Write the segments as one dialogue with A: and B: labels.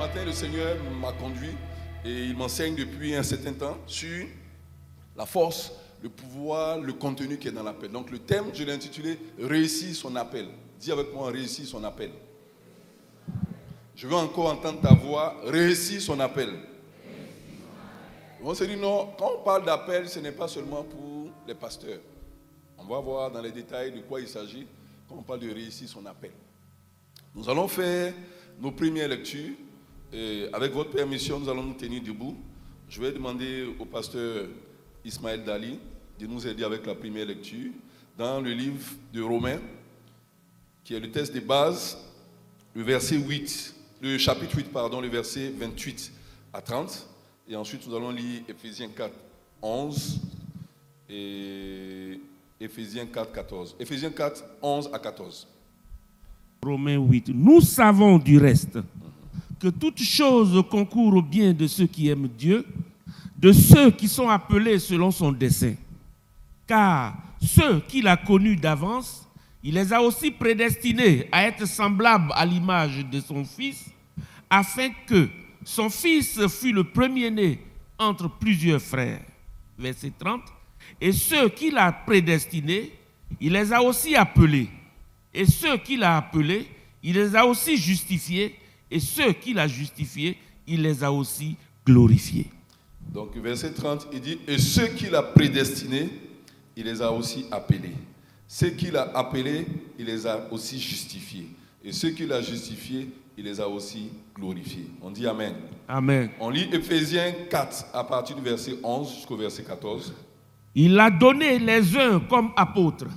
A: matin, le Seigneur m'a conduit et il m'enseigne depuis un certain temps sur la force, le pouvoir, le contenu qui est dans l'appel. Donc le thème, je l'ai intitulé « Réussir son appel ». Dis avec moi « Réussir son appel ». Je veux encore entendre ta voix « Réussir son appel ». On s'est dit non, quand on parle d'appel, ce n'est pas seulement pour les pasteurs. On va voir dans les détails de quoi il s'agit quand on parle de réussir son appel. Nous allons faire nos premières lectures. Et avec votre permission, nous allons nous tenir debout. Je vais demander au pasteur Ismaël Dali de nous aider avec la première lecture dans le livre de Romains, qui est le texte de base, le chapitre 8, le verset 28 à 30. Et ensuite, nous allons lire Éphésiens 4, 11 et Éphésiens 4, 14. Éphésiens 4, 11 à 14.
B: Romains 8. Nous savons du reste que toute chose concourt au bien de ceux qui aiment Dieu, de ceux qui sont appelés selon son dessein. Car ceux qu'il a connus d'avance, il les a aussi prédestinés à être semblables à l'image de son Fils, afin que son Fils fût le premier-né entre plusieurs frères. Verset 30. Et ceux qu'il a prédestinés, il les a aussi appelés. Et ceux qu'il a appelés, il les a aussi justifiés. Et ceux qu'il a justifiés, il les a aussi glorifiés.
A: Donc verset 30, il dit, et ceux qu'il a prédestinés, il les a aussi appelés. Ceux qu'il a appelés, il les a aussi justifiés. Et ceux qu'il a justifiés, il les a aussi glorifiés. On dit Amen.
B: Amen.
A: On lit Éphésiens 4 à partir du verset 11 jusqu'au verset 14.
B: Il a donné les uns comme apôtres,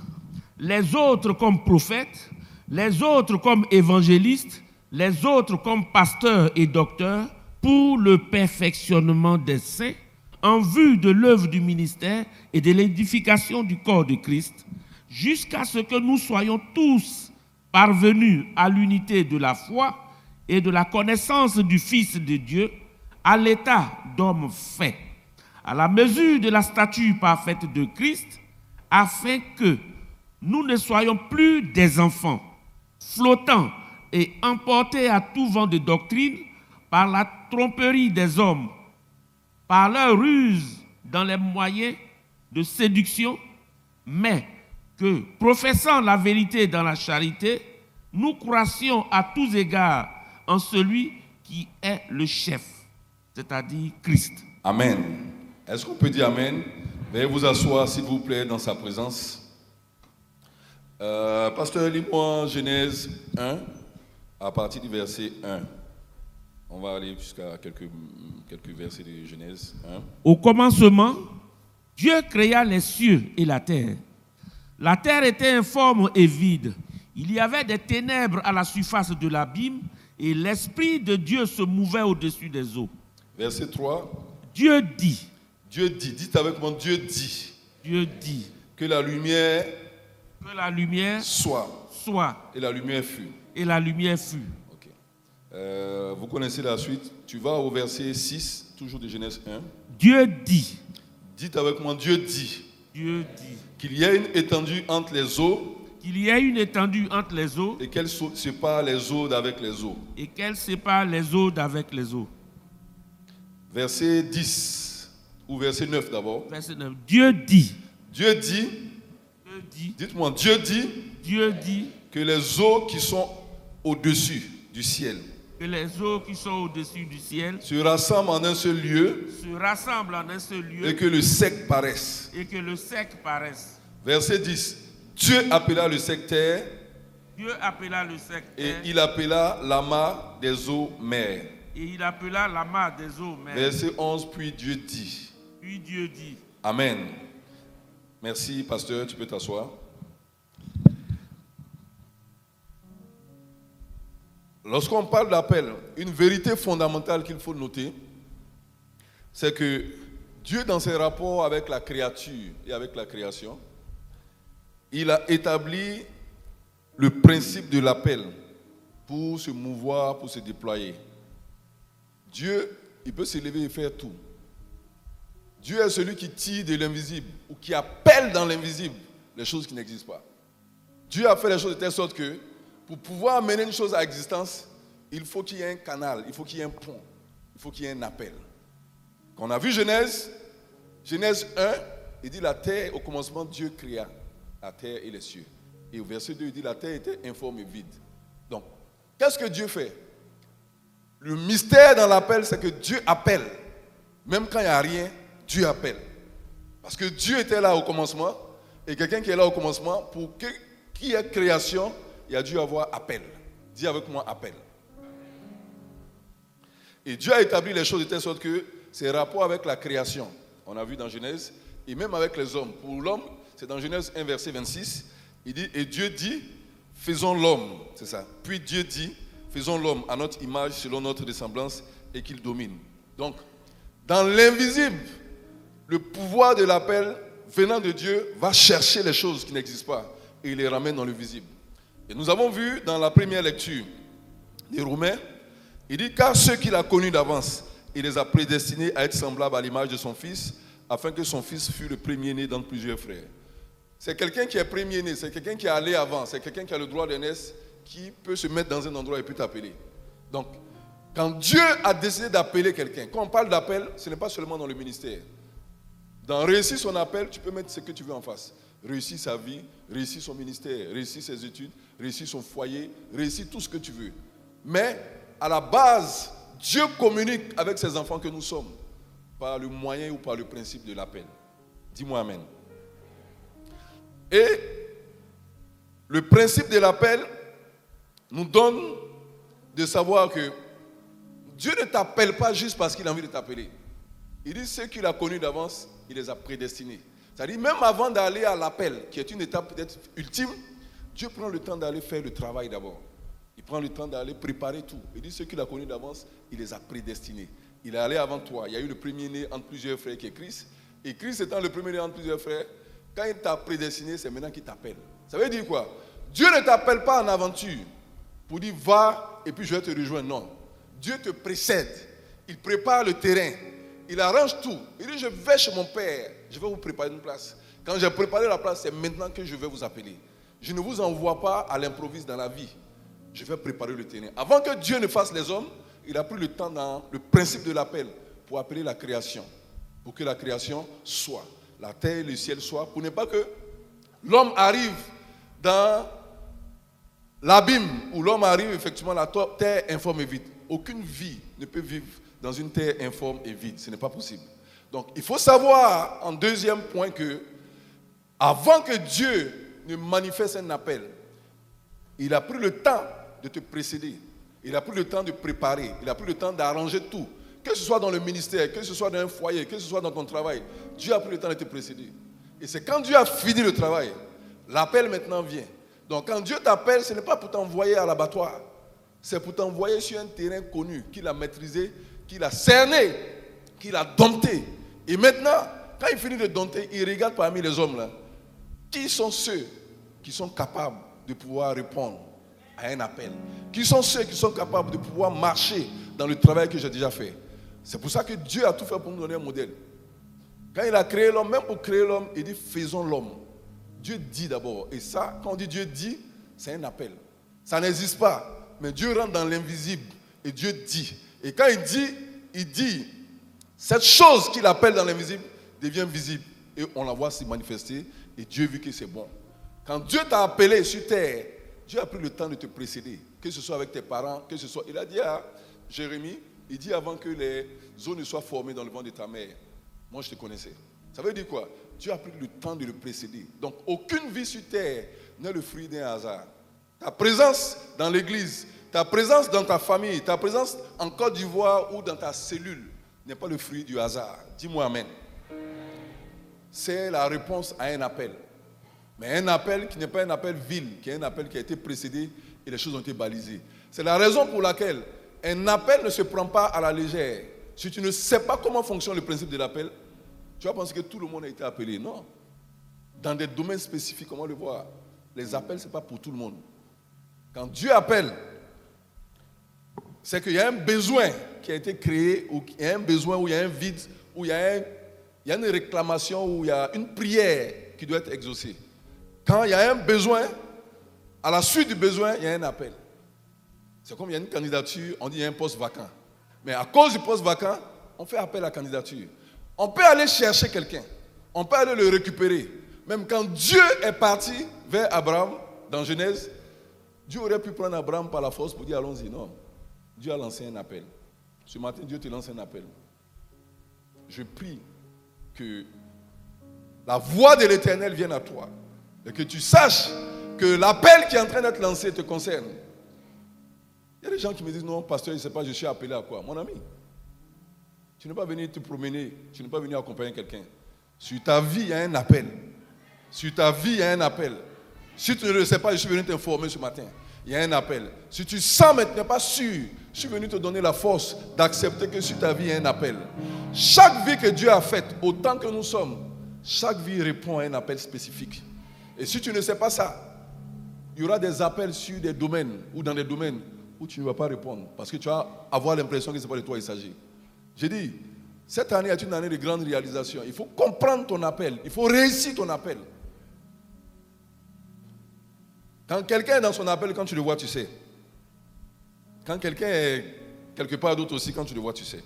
B: les autres comme prophètes, les autres comme évangélistes, les autres comme pasteurs et docteurs, pour le perfectionnement des saints, en vue de l'œuvre du ministère et de l'édification du corps de Christ, jusqu'à ce que nous soyons tous parvenus à l'unité de la foi et de la connaissance du Fils de Dieu, à l'état d'homme fait, à la mesure de la stature parfaite de Christ, afin que nous ne soyons plus des enfants, flottants et emportés à tout vent de doctrine par la tromperie des hommes, par leur ruse dans les moyens de séduction, mais que, professant la vérité dans la charité, nous croissions à tous égards en celui qui est le chef, c'est-à-dire Christ.
A: Amen. Est-ce qu'on peut dire Amen? Veuillez vous asseoir, s'il vous plaît, dans sa présence. Pasteur, lis-moi Genèse 1, à partir du verset 1. On va aller jusqu'à quelques versets de Genèse 1.
B: Au commencement, Dieu créa les cieux et la terre. La terre était informe et vide. Il y avait des ténèbres à la surface de l'abîme et l'Esprit de Dieu se mouvait au-dessus des eaux.
A: Verset 3.
B: Dieu dit.
A: Dieu dit. Dites avec moi, Dieu dit.
B: Dieu dit.
A: Que la lumière
B: soit.
A: Et la lumière fut.
B: Et la lumière fut.
A: Okay. Vous connaissez la suite. Tu vas au verset 6, toujours de Genèse 1.
B: Dieu dit.
A: Dites avec moi, Dieu dit.
B: Dieu dit.
A: Qu'il y ait une étendue entre les eaux.
B: Qu'il y ait une étendue entre les eaux.
A: Et qu'elle sépare les eaux d'avec les eaux.
B: Et qu'elle sépare les eaux d'avec les eaux.
A: Verset 10. Ou verset 9 d'abord.
B: Verset 9. Dieu dit.
A: Dieu dit.
B: Dieu dit.
A: Dites-moi, Dieu dit.
B: Dieu dit.
A: Que les eaux qui sont au-dessus du ciel.
B: Que les eaux qui sont au-dessus du ciel
A: se rassemblent en un seul lieu.
B: Et
A: que le sec paraisse. Verset 10. Dieu appela le sec terre. Et il appela l'amas des eaux mer. Verset 11. Puis Dieu dit. Amen. Merci, pasteur. Tu peux t'asseoir. Lorsqu'on parle d'appel, une vérité fondamentale qu'il faut noter, c'est que Dieu, dans ses rapports avec la créature et avec la création, il a établi le principe de l'appel pour se mouvoir, pour se déployer. Dieu, il peut s'élever et faire tout. Dieu est celui qui tire de l'invisible ou qui appelle dans l'invisible les choses qui n'existent pas. Dieu a fait les choses de telle sorte que pour pouvoir amener une chose à existence, il faut qu'il y ait un canal, il faut qu'il y ait un pont, il faut qu'il y ait un appel. Quand on a vu Genèse 1, il dit la terre, au commencement, Dieu créa la terre et les cieux. Et au verset 2, il dit la terre était informe et vide. Donc, qu'est-ce que Dieu fait? Le mystère dans l'appel, c'est que Dieu appelle. Même quand il n'y a rien, Dieu appelle. Parce que Dieu était là au commencement, et quelqu'un qui est là au commencement, pour qu'il y ait création, il a dû avoir appel. Dis avec moi, appel. Et Dieu a établi les choses de telle sorte que c'est rapport avec la création. On a vu dans Genèse, et même avec les hommes. Pour l'homme, c'est dans Genèse 1, verset 26, il dit, et Dieu dit, faisons l'homme, c'est ça. Puis Dieu dit, faisons l'homme à notre image, selon notre ressemblance, et qu'il domine. Donc, dans l'invisible, le pouvoir de l'appel venant de Dieu va chercher les choses qui n'existent pas et il les ramène dans le visible. Et nous avons vu dans la première lecture des Romains, il dit, car ceux qu'il a connus d'avance, il les a prédestinés à être semblables à l'image de son fils, afin que son fils fût le premier-né dans plusieurs frères. C'est quelqu'un qui est premier-né, c'est quelqu'un qui est allé avant, c'est quelqu'un qui a le droit de naître, qui peut se mettre dans un endroit et peut t'appeler. Donc, quand Dieu a décidé d'appeler quelqu'un, quand on parle d'appel, ce n'est pas seulement dans le ministère. Dans réussir son appel, tu peux mettre ce que tu veux en face. Réussir sa vie, réussir son ministère, réussir ses études, réussir son foyer, réussir tout ce que tu veux. Mais, à la base, Dieu communique avec ses enfants que nous sommes, par le moyen ou par le principe de l'appel. Dis-moi amen. Et le principe de l'appel nous donne de savoir que Dieu ne t'appelle pas juste parce qu'il a envie de t'appeler. Il dit ceux qu'il a connus d'avance, il les a prédestinés. C'est-à-dire même avant d'aller à l'appel, qui est une étape peut-être ultime, Dieu prend le temps d'aller faire le travail d'abord. Il prend le temps d'aller préparer tout. Il dit ceux qu'il a connus d'avance, il les a prédestinés. Il est allé avant toi. Il y a eu le premier-né entre plusieurs frères qui est Christ. Et Christ étant le premier-né entre plusieurs frères, quand il t'a prédestiné, c'est maintenant qu'il t'appelle. Ça veut dire quoi? Dieu ne t'appelle pas en aventure pour dire va et puis je vais te rejoindre. Non. Dieu te précède. Il prépare le terrain. Il arrange tout. Il dit je vais chez mon Père. Je vais vous préparer une place. Quand j'ai préparé la place, c'est maintenant que je vais vous appeler. Je ne vous envoie pas à l'improviste dans la vie. Je vais préparer le terrain. Avant que Dieu ne fasse les hommes, il a pris le temps dans le principe de l'appel pour appeler la création. Pour que la création soit. La terre et le ciel soient. Pour ne pas que l'homme arrive dans l'abîme où l'homme arrive effectivement la terre informe et vide. Aucune vie ne peut vivre dans une terre informe et vide. Ce n'est pas possible. Donc il faut savoir en deuxième point que avant que Dieu ne manifeste un appel, il a pris le temps de te précéder. Il a pris le temps de préparer. Il a pris le temps d'arranger tout. Que ce soit dans le ministère, que ce soit dans un foyer, que ce soit dans ton travail, Dieu a pris le temps de te précéder. Et c'est quand Dieu a fini le travail, l'appel maintenant vient. Donc quand Dieu t'appelle, ce n'est pas pour t'envoyer à l'abattoir. C'est pour t'envoyer sur un terrain connu, qu'il a maîtrisé, qu'il a cerné, qu'il a dompté. Et maintenant, quand il finit de dompter, il regarde parmi les hommes là. Qui sont ceux qui sont capables de pouvoir répondre à un appel? Qui sont ceux qui sont capables de pouvoir marcher dans le travail que j'ai déjà fait? C'est pour ça que Dieu a tout fait pour nous donner un modèle. Quand il a créé l'homme, même pour créer l'homme, il dit faisons l'homme. Dieu dit d'abord. Et ça, quand on dit Dieu dit, c'est un appel. Ça n'existe pas. Mais Dieu rentre dans l'invisible. Et Dieu dit. Et quand il dit, cette chose qu'il appelle dans l'invisible devient visible. Et on la voit se manifester. Et Dieu vit que c'est bon. Quand Dieu t'a appelé sur terre, Dieu a pris le temps de te précéder. Que ce soit avec tes parents, que ce soit... Il a dit à Jérémie, il dit avant que les eaux ne soient formées dans le ventre de ta mère, moi je te connaissais. Ça veut dire quoi? Dieu a pris le temps de le précéder. Donc aucune vie sur terre n'est le fruit d'un hasard. Ta présence dans l'église, ta présence dans ta famille, ta présence en Côte d'Ivoire ou dans ta cellule n'est pas le fruit du hasard. Dis-moi amen. C'est la réponse à un appel. Mais un appel qui n'est pas un appel vil, qui est un appel qui a été précédé et les choses ont été balisées. C'est la raison pour laquelle un appel ne se prend pas à la légère. Si tu ne sais pas comment fonctionne le principe de l'appel, tu vas penser que tout le monde a été appelé. Non. Dans des domaines spécifiques, comment le voir? Les appels, ce n'est pas pour tout le monde. Quand Dieu appelle, c'est qu'il y a un besoin qui a été créé, ou il y a un besoin où il y a un vide, où il y a une réclamation, où il y a une prière qui doit être exaucée. Quand il y a un besoin, à la suite du besoin, il y a un appel. C'est comme il y a une candidature, on dit qu'il y a un poste vacant. Mais à cause du poste vacant, on fait appel à la candidature. On peut aller chercher quelqu'un. On peut aller le récupérer. Même quand Dieu est parti vers Abraham, dans Genèse, Dieu aurait pu prendre Abraham par la force pour dire allons-y. Non. Dieu a lancé un appel. Ce matin, Dieu te lance un appel. Je prie que la voix de l'Éternel vienne à toi. Et que tu saches que l'appel qui est en train d'être lancé te concerne. Il y a des gens qui me disent non, pasteur, je ne sais pas, je suis appelé à quoi? Mon ami, tu n'es pas venu te promener, tu n'es pas venu accompagner quelqu'un. Sur ta vie, il y a un appel. Sur ta vie, il y a un appel. Si tu ne le sais pas, je suis venu t'informer ce matin. Il y a un appel. Si tu sens mais tu n'es pas sûr, je suis venu te donner la force d'accepter que sur ta vie, il y a un appel. Chaque vie que Dieu a faite, autant que nous sommes, chaque vie répond à un appel spécifique. Et si tu ne sais pas ça, il y aura des appels sur des domaines ou dans des domaines où tu ne vas pas répondre parce que tu vas avoir l'impression que ce n'est pas de toi qu'il s'agit. J'ai dit, cette année est une année de grande réalisation. Il faut comprendre ton appel. Il faut réussir ton appel. Quand quelqu'un est dans son appel, quand tu le vois, tu sais. Quand quelqu'un est quelque part d'autre aussi, quand tu le vois, tu sais.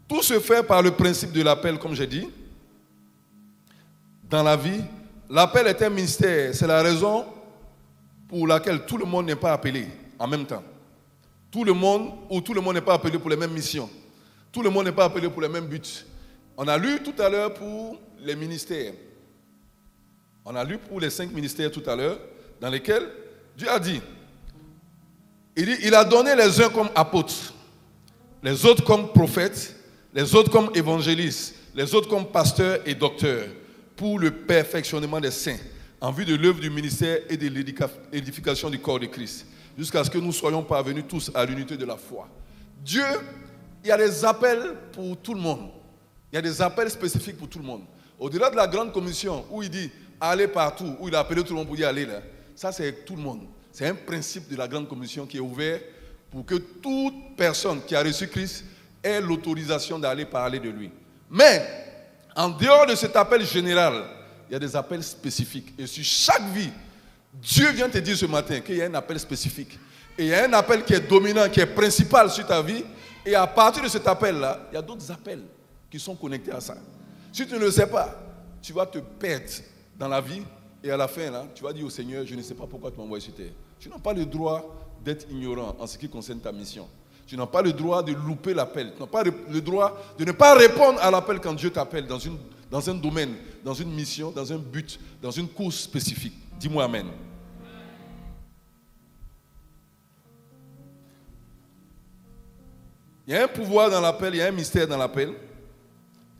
A: Tout se fait par le principe de l'appel, comme j'ai dit. Dans la vie, l'appel est un mystère. C'est la raison pour laquelle tout le monde n'est pas appelé en même temps. Tout le monde n'est pas appelé pour les mêmes missions. Tout le monde n'est pas appelé pour les mêmes buts. On a lu tout à l'heure pour les ministères. On a lu pour les 5 ministères tout à l'heure, dans lesquels Dieu a dit, il a donné les uns comme apôtres, les autres comme prophètes, les autres comme évangélistes, les autres comme pasteurs et docteurs, pour le perfectionnement des saints, en vue de l'œuvre du ministère et de l'édification du corps de Christ, jusqu'à ce que nous soyons parvenus tous à l'unité de la foi. Dieu, il y a des appels pour tout le monde. Il y a des appels spécifiques pour tout le monde. Au-delà de la grande commission, où il dit allez partout, où il a appelé tout le monde pour dire aller là, ça c'est tout le monde. C'est un principe de la grande commission qui est ouvert pour que toute personne qui a reçu Christ ait l'autorisation d'aller parler de lui. Mais, en dehors de cet appel général, il y a des appels spécifiques. Et sur chaque vie, Dieu vient te dire ce matin qu'il y a un appel spécifique. Et il y a un appel qui est dominant, qui est principal sur ta vie. Et à partir de cet appel-là, il y a d'autres appels qui sont connectés à ça. Si tu ne le sais pas, tu vas te perdre dans la vie. Et à la fin, là, tu vas dire au Seigneur, je ne sais pas pourquoi tu m'as envoyé sur terre. Tu n'as pas le droit d'être ignorant en ce qui concerne ta mission. Tu n'as pas le droit de louper l'appel. Tu n'as pas le droit de ne pas répondre à l'appel quand Dieu t'appelle dans un domaine, dans une mission, dans un but, dans une course spécifique. Dis-moi Amen. Il y a un pouvoir dans l'appel, il y a un mystère dans l'appel.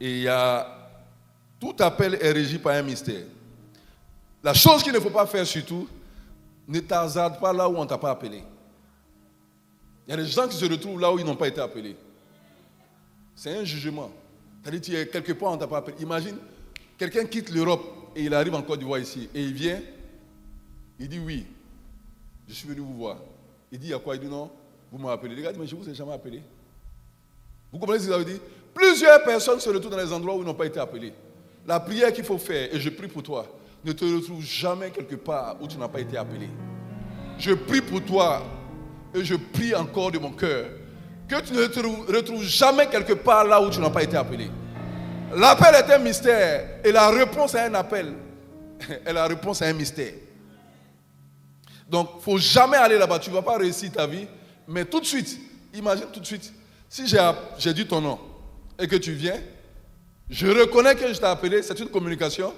A: Et tout appel est régi par un mystère. La chose qu'il ne faut pas faire surtout, ne t'hasarde pas là où on ne t'a pas appelé. Il y a des gens qui se retrouvent là où ils n'ont pas été appelés. C'est un jugement. C'est-à-dire que tu es quelque part où on ne t'a pas appelé. Imagine, quelqu'un quitte l'Europe et il arrive en Côte d'Ivoire ici. Et il vient, il dit oui, je suis venu vous voir. Il dit il y a quoi? Il dit non, vous m'avez appelé. Les gars disent mais je ne vous ai jamais appelé. Vous comprenez ce que ça veut dire? Plusieurs personnes se retrouvent dans les endroits où ils n'ont pas été appelés. La prière qu'il faut faire, et je prie pour toi, ne te retrouve jamais quelque part où tu n'as pas été appelé. Je prie pour toi, et je prie encore de mon cœur, que tu ne te retrouves jamais quelque part là où tu n'as pas été appelé. L'appel est un mystère, et la réponse à un appel est la réponse à un mystère. Donc, il ne faut jamais aller là-bas, tu ne vas pas réussir ta vie, mais tout de suite, imagine tout de suite, si j'ai dit ton nom, et que tu viens, je reconnais que je t'ai appelé, c'est une communication.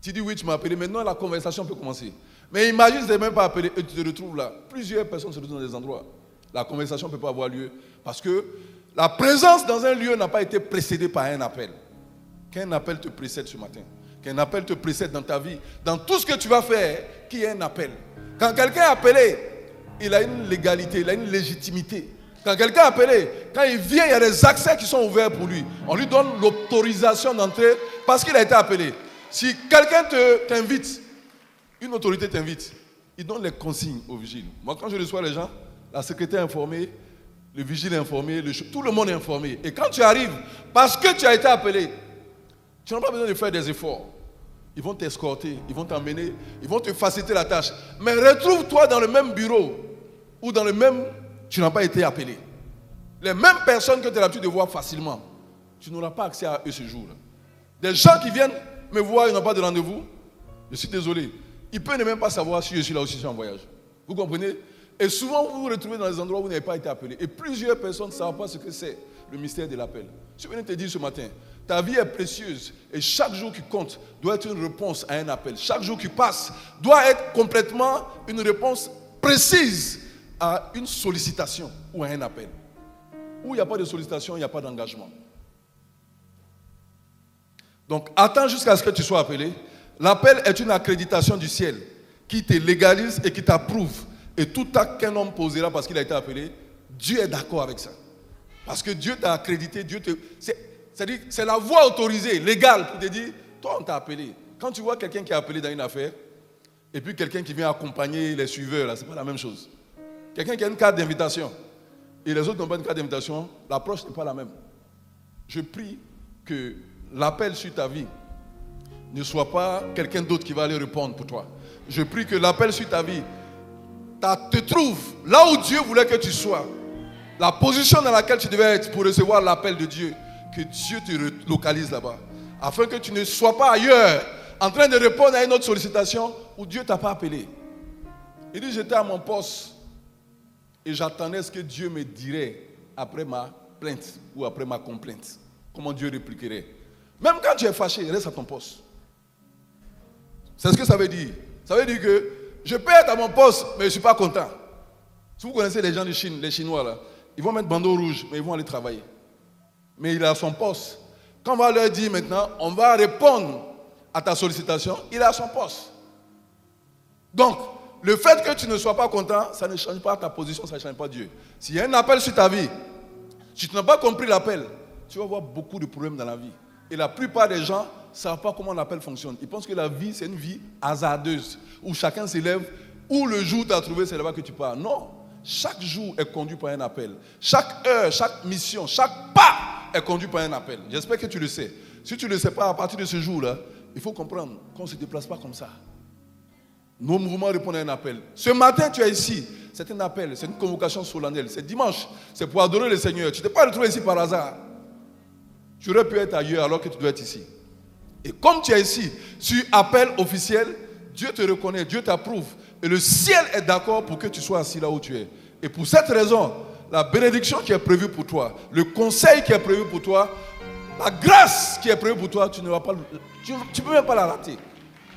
A: Tu dis oui, tu m'as appelé, maintenant la conversation peut commencer. Mais imagine, je ne t'ai même pas appelé et tu te retrouves là. Plusieurs personnes se retrouvent dans des endroits. La conversation ne peut pas avoir lieu parce que la présence dans un lieu n'a pas été précédée par un appel. Qu'un appel te précède ce matin. Qu'un appel te précède dans ta vie. Dans tout ce que tu vas faire, qu'il y ait un appel. Quand quelqu'un est appelé, il a une légalité, il a une légitimité. Quand quelqu'un est appelé, quand il vient, il y a des accès qui sont ouverts pour lui. On lui donne l'autorisation d'entrer parce qu'il a été appelé. Si quelqu'un t'invite, une autorité t'invite, il donne les consignes au vigile. Moi, quand je reçois les gens, la secrétaire est informée, le vigile est informé, tout le monde est informé. Et quand tu arrives, parce que tu as été appelé, tu n'as pas besoin de faire des efforts. Ils vont t'escorter, ils vont t'emmener, ils vont te faciliter la tâche. Mais retrouve-toi dans le même bureau ou dans le même... Tu n'as pas été appelé. Les mêmes personnes que tu as l'habitude de voir facilement, tu n'auras pas accès à eux ce jour-là. Des gens qui viennent me voir, ils n'ont pas de rendez-vous. Je suis désolé. Ils peuvent ne même pas savoir si je suis là ou si je suis en voyage. Vous comprenez? Et souvent, vous vous retrouvez dans des endroits où vous n'avez pas été appelé. Et plusieurs personnes ne savent pas ce que c'est le mystère de l'appel. Je viens de te dire ce matin, ta vie est précieuse et chaque jour qui compte doit être une réponse à un appel. Chaque jour qui passe doit être complètement une réponse précise à une sollicitation ou à un appel. Où il n'y a pas de sollicitation, il n'y a pas d'engagement. Donc, attends jusqu'à ce que tu sois appelé. L'appel est une accréditation du ciel qui te légalise et qui t'approuve. Et tout acte qu'un homme posera parce qu'il a été appelé, Dieu est d'accord avec ça. Parce que Dieu t'a accrédité, c'est-à-dire, c'est la voie autorisée, légale, pour te dire, toi on t'a appelé. Quand tu vois quelqu'un qui est appelé dans une affaire, et puis quelqu'un qui vient accompagner les suiveurs, là, c'est pas la même chose. Quelqu'un qui a une carte d'invitation, et les autres n'ont pas une carte d'invitation, l'approche n'est pas la même. Je prie que l'appel sur ta vie ne soit pas quelqu'un d'autre qui va aller répondre pour toi. Je prie que l'appel sur ta vie te trouve là où Dieu voulait que tu sois. La position dans laquelle tu devais être pour recevoir l'appel de Dieu, que Dieu te localise là-bas. Afin que tu ne sois pas ailleurs, en train de répondre à une autre sollicitation où Dieu ne t'a pas appelé. Il dit, j'étais à mon poste et j'attendais ce que Dieu me dirait après ma plainte ou après ma complainte. Comment Dieu répliquerait. Même quand tu es fâché, reste à ton poste. C'est ce que ça veut dire. Ça veut dire que je peux être à mon poste, mais je ne suis pas content. Si vous connaissez les gens de Chine, les Chinois là, ils vont mettre bandeau rouge, mais ils vont aller travailler. Mais il est à son poste. Quand on va leur dire maintenant, on va répondre à ta sollicitation, il est à son poste. Donc, le fait que tu ne sois pas content, ça ne change pas ta position, ça ne change pas Dieu. S'il y a un appel sur ta vie, si tu n'as pas compris l'appel, tu vas avoir beaucoup de problèmes dans la vie. Et la plupart des gens ne savent pas comment l'appel fonctionne. Ils pensent que la vie, c'est une vie hasardeuse, où chacun s'élève, où le jour tu as trouvé, c'est là-bas que tu pars. Non, chaque jour est conduit par un appel. Chaque heure, chaque mission, chaque pas est conduit par un appel. J'espère que tu le sais. Si tu ne le sais pas, à partir de ce jour-là, il faut comprendre qu'on ne se déplace pas comme ça. Nos mouvements répondent à un appel. Ce matin, tu es ici. C'est un appel, c'est une convocation solennelle. C'est dimanche, c'est pour adorer le Seigneur. Tu ne t'es pas retrouvé ici par hasard. Tu aurais pu être ailleurs alors que tu dois être ici. Et comme tu es ici, sur appel officiel, Dieu te reconnaît, Dieu t'approuve. Et le ciel est d'accord pour que tu sois assis là où tu es. Et pour cette raison, la bénédiction qui est prévue pour toi, le conseil qui est prévu pour toi, la grâce qui est prévue pour toi, tu ne peux même pas la rater.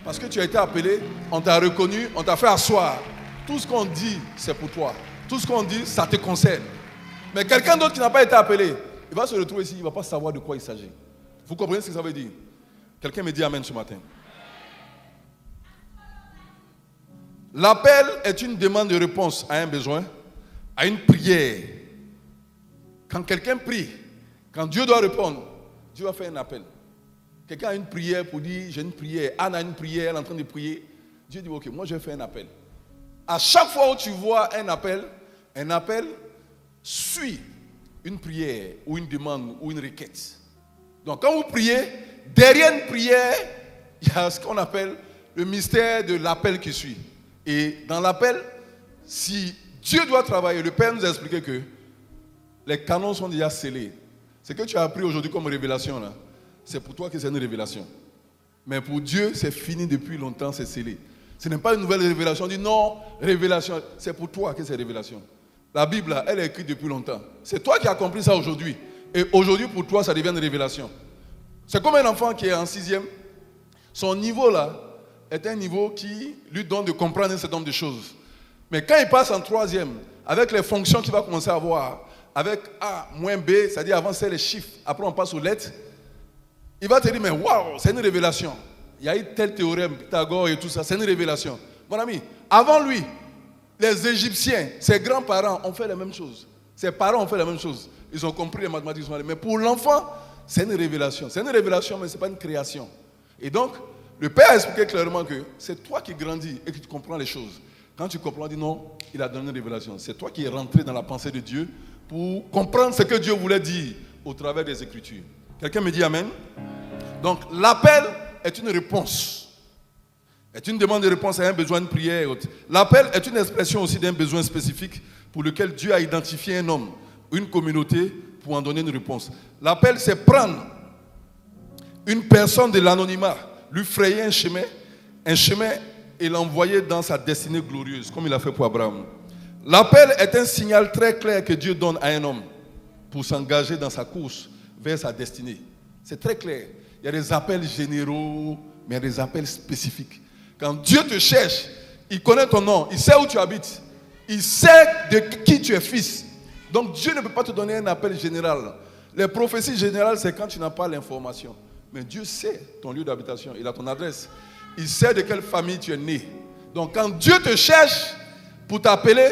A: Parce que tu as été appelé, on t'a reconnu, on t'a fait asseoir. Tout ce qu'on dit, c'est pour toi. Tout ce qu'on dit, ça te concerne. Mais quelqu'un d'autre qui n'a pas été appelé, il va se retrouver ici, il ne va pas savoir de quoi il s'agit. Vous comprenez ce que ça veut dire? Quelqu'un me dit amen ce matin. L'appel est une demande de réponse à un besoin, à une prière. Quand quelqu'un prie, quand Dieu doit répondre, Dieu va faire un appel. Quelqu'un a une prière pour dire, j'ai une prière. Anne a une prière, elle est en train de prier. Dieu dit, ok, moi je vais faire un appel. À chaque fois où tu vois un appel suit une prière ou une demande ou une requête. Donc quand vous priez, derrière une prière, il y a ce qu'on appelle le mystère de l'appel qui suit. Et dans l'appel, si Dieu doit travailler, le Père nous a expliqué que les canons sont déjà scellés. Ce que tu as appris aujourd'hui comme révélation, là, c'est pour toi que c'est une révélation. Mais pour Dieu, c'est fini depuis longtemps, c'est scellé. Ce n'est pas une nouvelle révélation. On dit non, révélation, c'est pour toi que c'est révélation. La Bible, là, elle est écrite depuis longtemps. C'est toi qui as compris ça aujourd'hui. Et aujourd'hui, pour toi, ça devient une révélation. C'est comme un enfant qui est en 6e. Son niveau, là, est un niveau qui lui donne de comprendre un certain nombre de choses. Mais quand il passe en 3e, avec les fonctions qu'il va commencer à avoir, avec A moins B, c'est-à-dire avant c'est les chiffres, après on passe aux lettres, il va te dire, mais waouh, c'est une révélation. Il y a eu tel théorème, Pythagore et tout ça, c'est une révélation. Mon ami, avant lui, les Égyptiens, ses grands-parents ont fait la même chose. Ses parents ont fait la même chose. Ils ont compris les mathématiques. Mais pour l'enfant, c'est une révélation. C'est une révélation, mais ce n'est pas une création. Et donc, le Père a expliqué clairement que c'est toi qui grandis et que tu comprends les choses. Quand tu comprends, dis non, il a donné une révélation. C'est toi qui es rentré dans la pensée de Dieu pour comprendre ce que Dieu voulait dire au travers des Écritures. Quelqu'un me dit amen? Donc, l'appel est une réponse est une demande de réponse à un besoin de prière. L'appel est une expression aussi d'un besoin spécifique pour lequel Dieu a identifié un homme, une communauté, pour en donner une réponse. L'appel, c'est prendre une personne de l'anonymat, lui frayer un chemin et l'envoyer dans sa destinée glorieuse, comme il a fait pour Abraham. L'appel est un signal très clair que Dieu donne à un homme pour s'engager dans sa course vers sa destinée. C'est très clair. Il y a des appels généraux, mais il y a des appels spécifiques. Quand Dieu te cherche, il connaît ton nom, il sait où tu habites, il sait de qui tu es fils. Donc Dieu ne peut pas te donner un appel général. Les prophéties générales, c'est quand tu n'as pas l'information. Mais Dieu sait ton lieu d'habitation, il a ton adresse. Il sait de quelle famille tu es né. Donc quand Dieu te cherche pour t'appeler,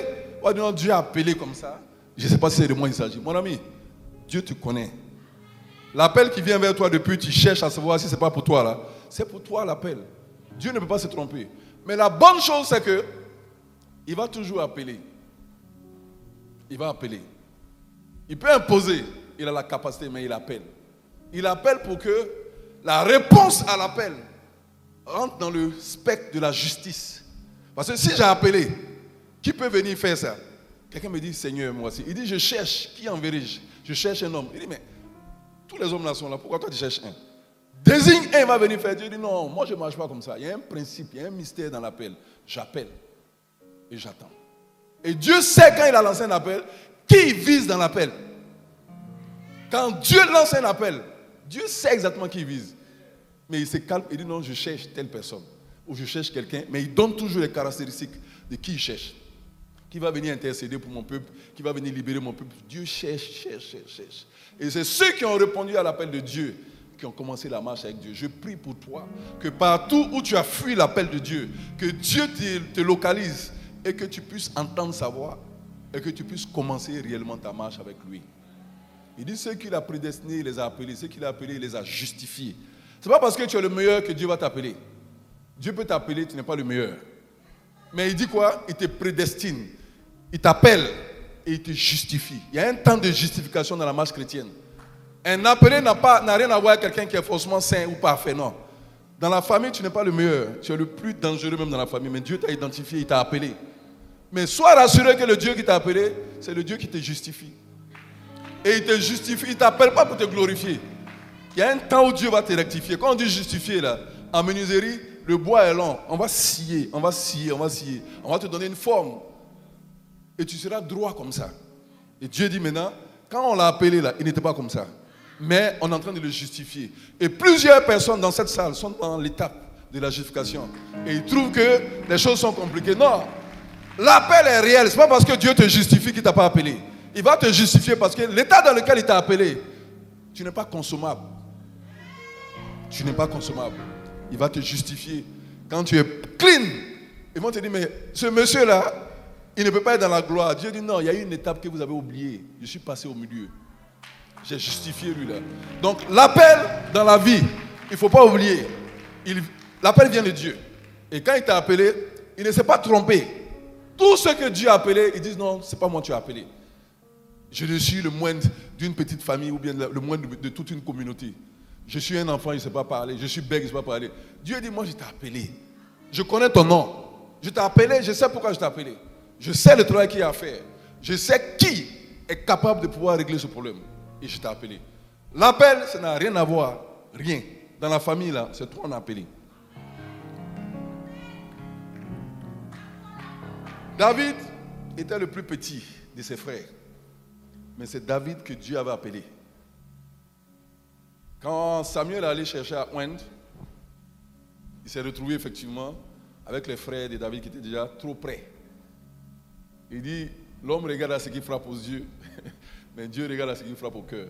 A: non, Dieu a appelé comme ça. Je ne sais pas si c'est de moi il s'agit. Mon ami, Dieu te connaît. L'appel qui vient vers toi depuis, tu cherches à savoir si ce n'est pas pour toi là. C'est pour toi l'appel. Dieu ne peut pas se tromper. Mais la bonne chose, c'est que il va toujours appeler. Il va appeler. Il peut imposer. Il a la capacité, mais il appelle. Il appelle pour que la réponse à l'appel rentre dans le spectre de la justice. Parce que si j'ai appelé, qui peut venir faire ça? Quelqu'un me dit, Seigneur, moi aussi. Il dit, je cherche. Qui enverrai-je? Je cherche un homme. Il dit, mais tous les hommes là sont là. Pourquoi toi tu cherches un? Désigne un, il va venir faire. Dieu dit, non, moi je ne marche pas comme ça. Il y a un principe, il y a un mystère dans l'appel. J'appelle et j'attends. Et Dieu sait quand il a lancé un appel, qui il vise dans l'appel. Quand Dieu lance un appel, Dieu sait exactement qui il vise. Mais il se calme et dit, non, je cherche telle personne. Ou je cherche quelqu'un. Mais il donne toujours les caractéristiques de qui il cherche. Qui va venir intercéder pour mon peuple, qui va venir libérer mon peuple. Dieu cherche. Et c'est ceux qui ont répondu à l'appel de Dieu qui ont commencé la marche avec Dieu. Je prie pour toi que partout où tu as fui l'appel de Dieu, que Dieu te localise et que tu puisses entendre sa voix et que tu puisses commencer réellement ta marche avec lui. Il dit ceux qu'il a prédestinés, il les a appelés. Ceux qu'il a appelés, il les a justifiés. Ce n'est pas parce que tu es le meilleur que Dieu va t'appeler. Dieu peut t'appeler, tu n'es pas le meilleur. Mais il dit quoi? Il te prédestine. Il t'appelle et il te justifie. Il y a un temps de justification dans la marche chrétienne. Un appelé n'a rien à voir avec quelqu'un qui est forcément saint ou parfait, non. Dans la famille, tu n'es pas le meilleur. Tu es le plus dangereux même dans la famille. Mais Dieu t'a identifié, il t'a appelé. Mais sois rassuré que le Dieu qui t'a appelé, c'est le Dieu qui te justifie. Et il te justifie, il ne t'appelle pas pour te glorifier. Il y a un temps où Dieu va te rectifier. Quand on dit justifier, là, en menuiserie, le bois est long. On va scier. On va te donner une forme. Et tu seras droit comme ça. Et Dieu dit maintenant, quand on l'a appelé là, il n'était pas comme ça. Mais on est en train de le justifier. Et plusieurs personnes dans cette salle sont dans l'étape de la justification. Et ils trouvent que les choses sont compliquées. Non, l'appel est réel. Ce n'est pas parce que Dieu te justifie qu'il ne t'a pas appelé. Il va te justifier parce que l'état dans lequel il t'a appelé, tu n'es pas consommable. Tu n'es pas consommable. Il va te justifier. Quand tu es clean, ils vont te dire, mais ce monsieur-là, il ne peut pas être dans la gloire. Dieu dit, non, il y a une étape que vous avez oubliée. Je suis passé au milieu. J'ai justifié lui là. Donc l'appel dans la vie, il ne faut pas oublier. L'appel vient de Dieu. Et quand il t'a appelé, il ne s'est pas trompé. Tous ceux que Dieu a appelés, ils disent non, ce n'est pas moi que tu as appelé. Je suis le moindre d'une petite famille ou bien le moindre de toute une communauté. Je suis un enfant, je ne sais pas parler. Je suis bègue, je ne sais pas parler. Dieu dit, moi je t'ai appelé. Je connais ton nom. Je t'ai appelé, je sais pourquoi je t'ai appelé. Je sais le travail qu'il y a à faire. Je sais qui est capable de pouvoir régler ce problème. Et je t'ai appelé. L'appel, ça n'a rien à voir. Rien. Dans la famille, là, c'est toi qu'on a appelé. David était le plus petit de ses frères. Mais c'est David que Dieu avait appelé. Quand Samuel allait chercher à oindre, il s'est retrouvé effectivement avec les frères de David qui étaient déjà trop près. Il dit, l'homme regarde à ce qui frappe aux yeux, mais Dieu regarde à ce qui frappe au cœur.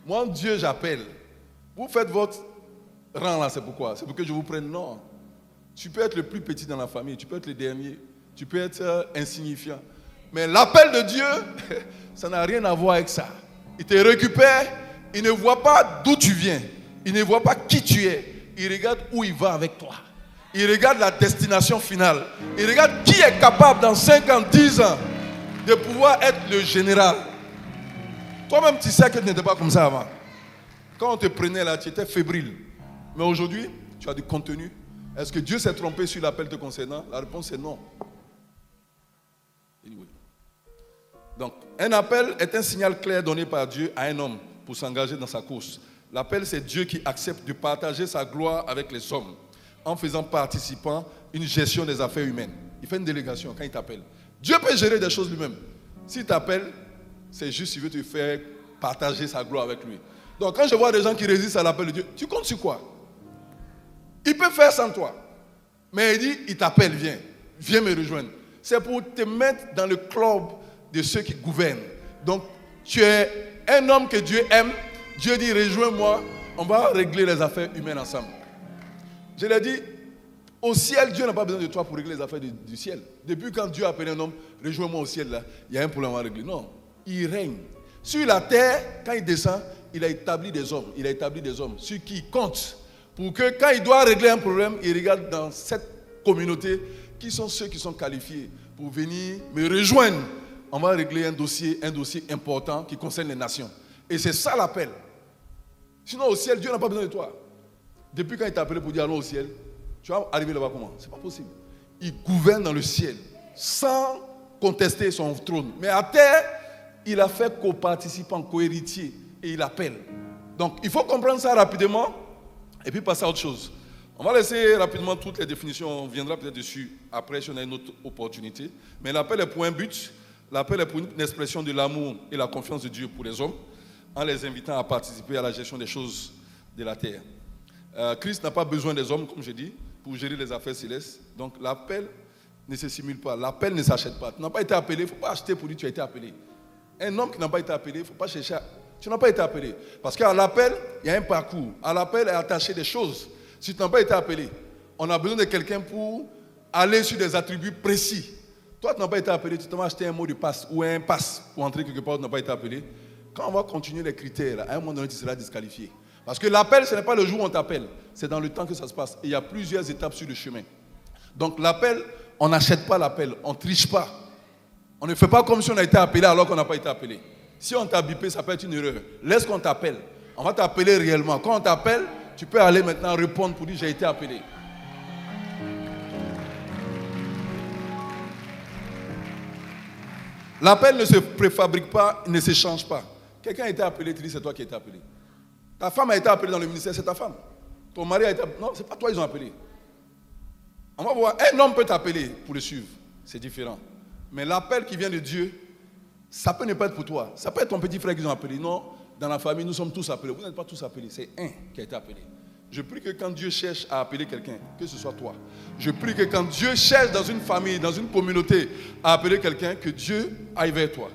A: Moi, Dieu, j'appelle. Vous faites votre rang là, c'est pourquoi? C'est pour que je vous prenne. Non. Tu peux être le plus petit dans la famille, tu peux être le dernier, tu peux être insignifiant. Mais l'appel de Dieu, ça n'a rien à voir avec ça. Il te récupère, il ne voit pas d'où tu viens, il ne voit pas qui tu es, il regarde où il va avec toi. Il regarde la destination finale. Il regarde qui est capable dans 5 ans, 10 ans de pouvoir être le général. Toi-même, tu sais que tu n'étais pas comme ça avant. Quand on te prenait là, tu étais fébrile. Mais aujourd'hui, tu as du contenu. Est-ce que Dieu s'est trompé sur l'appel te concernant? La réponse est non. Anyway. Donc, un appel est un signal clair donné par Dieu à un homme pour s'engager dans sa course. L'appel, c'est Dieu qui accepte de partager sa gloire avec les hommes en faisant participant une gestion des affaires humaines. Il fait une délégation quand il t'appelle. Dieu peut gérer des choses lui-même. S'il t'appelle, c'est juste qu'il veut te faire partager sa gloire avec lui. Donc, quand je vois des gens qui résistent à l'appel de Dieu, tu comptes sur quoi? Il peut faire sans toi. Mais il dit, il t'appelle, viens me rejoindre. C'est pour te mettre dans le club de ceux qui gouvernent. Donc, tu es un homme que Dieu aime. Dieu dit, rejoins-moi, on va régler les affaires humaines ensemble. Je l'ai dit, au ciel, Dieu n'a pas besoin de toi pour régler les affaires du ciel. Depuis quand Dieu a appelé un homme, rejoins-moi au ciel, là, il y a un problème à régler. Non, il règne. Sur la terre, quand il descend, il a établi des hommes. Il a établi des hommes sur qui il compte. Pour que quand il doit régler un problème, il regarde dans cette communauté qui sont ceux qui sont qualifiés pour venir me rejoindre. On va régler un dossier important qui concerne les nations. Et c'est ça l'appel. Sinon au ciel, Dieu n'a pas besoin de toi. Depuis quand il t'a appelé pour dire allons au ciel, tu vas arriver là-bas comment? C'est pas possible. Il gouverne dans le ciel sans contester son trône. Mais à terre, il a fait co-participant, co-héritier et il appelle. Donc il faut comprendre ça rapidement et puis passer à autre chose. On va laisser rapidement toutes les définitions, on viendra peut-être dessus après si on a une autre opportunité. Mais l'appel est pour un but, l'appel est pour une expression de l'amour et la confiance de Dieu pour les hommes, en les invitant à participer à la gestion des choses de la terre. Christ n'a pas besoin des hommes, comme je dis, pour gérer les affaires célestes. Donc l'appel ne se simule pas, l'appel ne s'achète pas. Tu n'as pas été appelé, il ne faut pas acheter pour dire que tu as été appelé. Un homme qui n'a pas été appelé, il ne faut pas chercher à... Tu n'as pas été appelé. Parce qu'à l'appel, il y a un parcours. À l'appel est attaché des choses. Si tu n'as pas été appelé, on a besoin de quelqu'un pour aller sur des attributs précis. Toi, tu n'as pas été appelé, tu t'as acheté un mot de passe ou un passe pour entrer quelque part où tu n'as pas été appelé. Quand on va continuer les critères, à un moment donné, tu seras disqualifié. Parce que l'appel, ce n'est pas le jour où on t'appelle, c'est dans le temps que ça se passe. Et il y a plusieurs étapes sur le chemin. Donc l'appel, on n'achète pas l'appel, on ne triche pas. On ne fait pas comme si on a été appelé alors qu'on n'a pas été appelé. Si on t'a bipé, ça peut être une erreur. Laisse qu'on t'appelle. On va t'appeler réellement. Quand on t'appelle, tu peux aller maintenant répondre pour dire j'ai été appelé. L'appel ne se préfabrique pas, ne se change pas. Quelqu'un a été appelé, tu dis c'est toi qui as été appelé. Ta femme a été appelée dans le ministère, c'est ta femme. Ton mari a été appelé. Non, c'est pas toi, ils ont appelé. On va voir, un homme peut t'appeler pour le suivre. C'est différent. Mais l'appel qui vient de Dieu, ça peut ne pas être pour toi. Ça peut être ton petit frère qu'ils ont appelé. Non, dans la famille, nous sommes tous appelés. Vous n'êtes pas tous appelés. C'est un qui a été appelé. Je prie que quand Dieu cherche à appeler quelqu'un, que ce soit toi. Je prie que quand Dieu cherche dans une famille, dans une communauté, à appeler quelqu'un, que Dieu aille vers toi.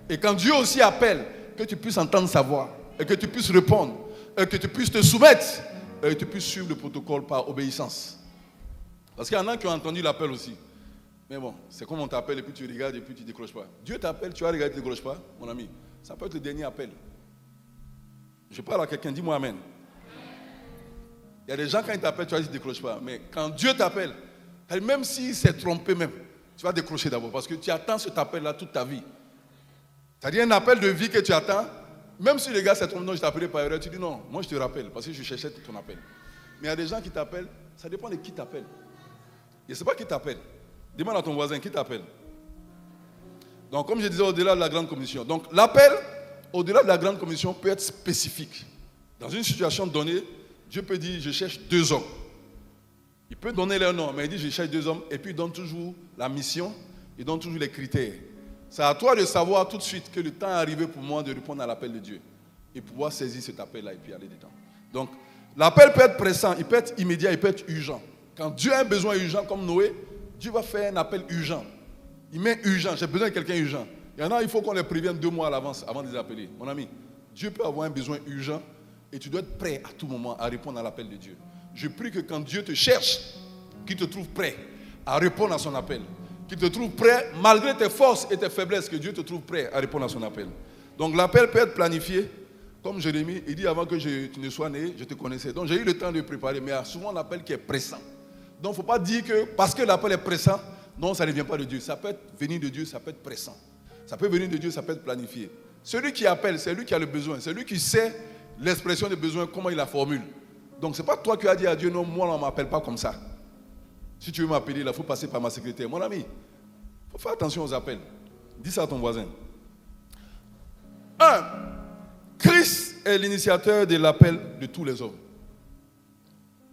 A: Et quand Dieu aussi appelle, que tu puisses entendre sa voix, et que tu puisses répondre, et que tu puisses te soumettre, et que tu puisses suivre le protocole par obéissance. Parce qu'il y en a qui ont entendu l'appel aussi. Mais bon, c'est comme on t'appelle et puis tu regardes et puis tu ne décroches pas. Dieu t'appelle, tu vas regarder, tu ne décroches pas, mon ami. Ça peut être le dernier appel. Je parle à quelqu'un, dis-moi amen. Il y a des gens, quand ils t'appellent, tu vas dire, ne décroches pas. Mais quand Dieu t'appelle, même s'il s'est trompé même, tu vas décrocher d'abord. Parce que tu attends cet appel-là toute ta vie. C'est-à-dire un appel de vie que tu attends. Même si le gars s'est trompé, non, je t'ai appelé par erreur, tu dis non, moi je te rappelle, parce que je cherchais ton appel. Mais il y a des gens qui t'appellent, ça dépend de qui t'appelle. Je ne sais pas qui t'appelle. Demande à ton voisin qui t'appelle. Donc, comme je disais, au-delà de la grande commission. Donc, l'appel, au-delà de la grande commission, peut être spécifique. Dans une situation donnée, Dieu peut dire, je cherche 2 hommes. Il peut donner leur nom, mais il dit, je cherche 2 hommes, et puis il donne toujours la mission, il donne toujours les critères. C'est à toi de savoir tout de suite que le temps est arrivé pour moi de répondre à l'appel de Dieu. Et pouvoir saisir cet appel-là et puis aller dedans. Donc, l'appel peut être pressant, il peut être immédiat, il peut être urgent. Quand Dieu a un besoin urgent comme Noé, Dieu va faire un appel urgent. Il met urgent, j'ai besoin de quelqu'un urgent. Il y en a, il faut qu'on les prévienne 2 mois à l'avance avant de les appeler. Mon ami, Dieu peut avoir un besoin urgent et tu dois être prêt à tout moment à répondre à l'appel de Dieu. Je prie que quand Dieu te cherche, qu'il te trouve prêt à répondre à son appel. Qu'il te trouve prêt, malgré tes forces et tes faiblesses, que Dieu te trouve prêt à répondre à son appel. Donc l'appel peut être planifié. Comme Jérémie, il dit avant que tu ne sois né, je te connaissais. Donc j'ai eu le temps de préparer, mais il y a souvent un appel qui est pressant. Donc il ne faut pas dire que parce que l'appel est pressant, non, ça ne vient pas de Dieu. Ça peut venir de Dieu, ça peut être pressant. Ça peut venir de Dieu, ça peut être planifié. Celui qui appelle, c'est lui qui a le besoin. C'est lui qui sait l'expression des besoins, comment il la formule. Donc ce n'est pas toi qui as dit à Dieu, non, moi on ne m'appelle pas comme ça. Si tu veux m'appeler, il faut passer par ma secrétaire. Mon ami, il faut faire attention aux appels. Dis ça à ton voisin. 1. Christ est l'initiateur de l'appel de tous les hommes.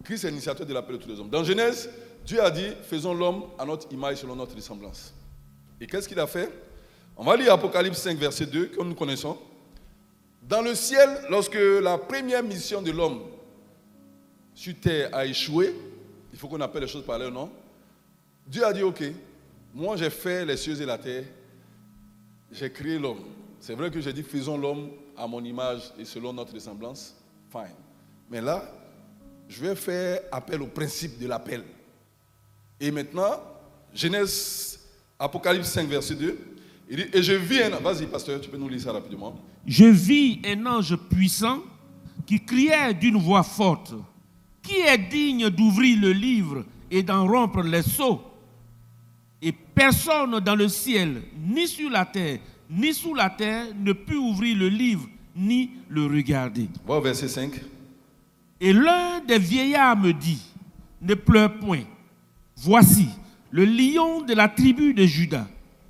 A: Christ est l'initiateur de l'appel de tous les hommes. Dans Genèse, Dieu a dit, faisons l'homme à notre image selon notre ressemblance. Et qu'est-ce qu'il a fait? On va lire Apocalypse 5, verset 2, comme nous connaissons. Dans le ciel, lorsque la première mission de l'homme sur terre a échoué, il faut qu'on appelle les choses par leur nom. Dieu a dit, ok, moi j'ai fait les cieux et la terre, j'ai créé l'homme. C'est vrai que j'ai dit, faisons l'homme à mon image et selon notre ressemblance. Fine. Mais là, je vais faire appel au principe de l'appel. Et maintenant, Genèse, Apocalypse 5, verset 2, il dit, et je vis un... Vas-y, pasteur, tu peux nous lire ça rapidement.
B: Je vis un ange puissant qui criait d'une voix forte. Qui est digne d'ouvrir le livre et d'en rompre les sceaux? Et personne dans le ciel, ni sur la terre, ni sous la terre, ne put ouvrir le livre, ni le regarder.
A: Va au verset 5.
B: Et l'un des vieillards me dit, ne pleure point. Voici, le lion de la tribu de Juda,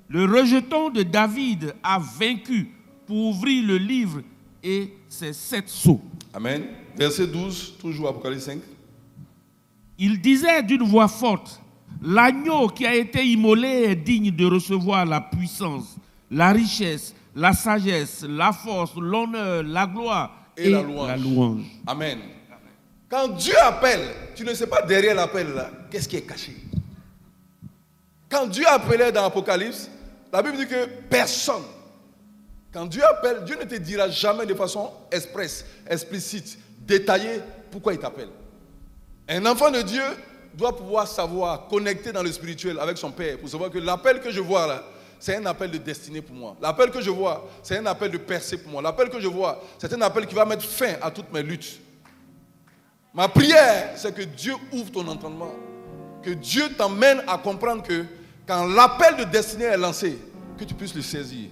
B: le rejeton de David, a vaincu pour ouvrir le livre et ses 7 sceaux.
A: Amen. Verset 12, toujours Apocalypse 5.
B: Il disait d'une voix forte, l'agneau qui a été immolé est digne de recevoir la puissance, la richesse, la sagesse, la force, l'honneur, la gloire et la louange.
A: Amen. Quand Dieu appelle, tu ne sais pas derrière l'appel là, qu'est-ce qui est caché. Quand Dieu appelait dans l'Apocalypse, la Bible dit que personne, quand Dieu appelle, Dieu ne te dira jamais de façon explicite, détaillée, pourquoi il t'appelle. Un enfant de Dieu doit pouvoir savoir, connecter dans le spirituel avec son Père, pour savoir que l'appel que je vois là, c'est un appel de destinée pour moi. L'appel que je vois, c'est un appel de percée pour moi. L'appel que je vois, c'est un appel qui va mettre fin à toutes mes luttes. Ma prière, c'est que Dieu ouvre ton entendement, que Dieu t'emmène à comprendre que quand l'appel de destinée est lancé, que tu puisses le saisir.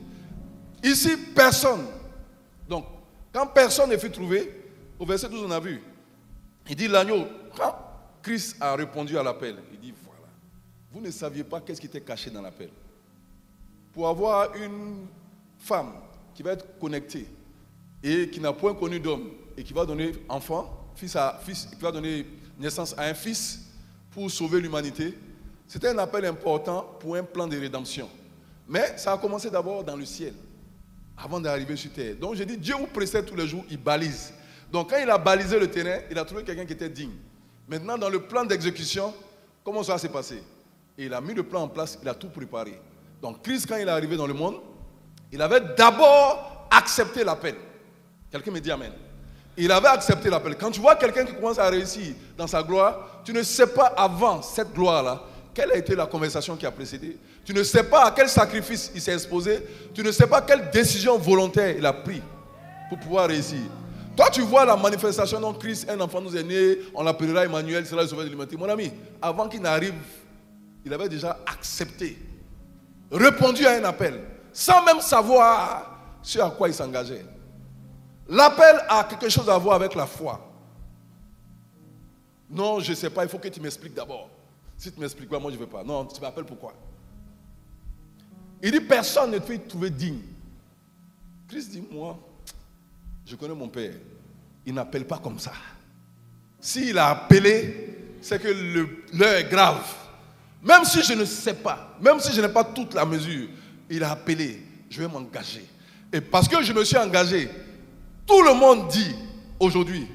A: Ici, personne. Donc, quand personne ne fut trouvé, au verset 12, on a vu, il dit l'agneau, quand Christ a répondu à l'appel, il dit voilà, vous ne saviez pas qu'est-ce qui était caché dans l'appel. Pour avoir une femme qui va être connectée et qui n'a point connu d'homme et qui va donner enfant, qui va donner naissance à un fils pour sauver l'humanité, c'était un appel important pour un plan de rédemption. Mais ça a commencé d'abord dans le ciel, avant d'arriver sur terre. Donc j'ai dit, Dieu vous précède tous les jours, il balise. Donc quand il a balisé le terrain, il a trouvé quelqu'un qui était digne. Maintenant, dans le plan d'exécution, comment ça s'est passé? Et il a mis le plan en place, il a tout préparé. Donc Christ, quand il est arrivé dans le monde, il avait d'abord accepté l'appel. Quelqu'un me dit amen. Il avait accepté l'appel. Quand tu vois quelqu'un qui commence à réussir dans sa gloire, tu ne sais pas avant cette gloire-là, quelle a été la conversation qui a précédé. Tu ne sais pas à quel sacrifice il s'est exposé. Tu ne sais pas quelle décision volontaire il a prise pour pouvoir réussir. Toi, tu vois la manifestation dont Christ, un enfant nous est né, on l'appellera Emmanuel, il sera le sauveur de l'humanité. Mon ami, avant qu'il n'arrive, il avait déjà accepté, répondu à un appel, sans même savoir ce à quoi il s'engageait. L'appel a quelque chose à voir avec la foi. Non, je ne sais pas, il faut que tu m'expliques d'abord. Si tu ne m'expliques pas, moi je ne veux pas. Non, tu m'appelles pourquoi? Il dit, personne ne peut trouver digne. Christ dit, moi, je connais mon Père. Il n'appelle pas comme ça. S'il a appelé, c'est que l'heure est grave. Même si je ne sais pas, même si je n'ai pas toute la mesure, il a appelé, je vais m'engager. Et parce que je me suis engagé, tout le monde dit aujourd'hui,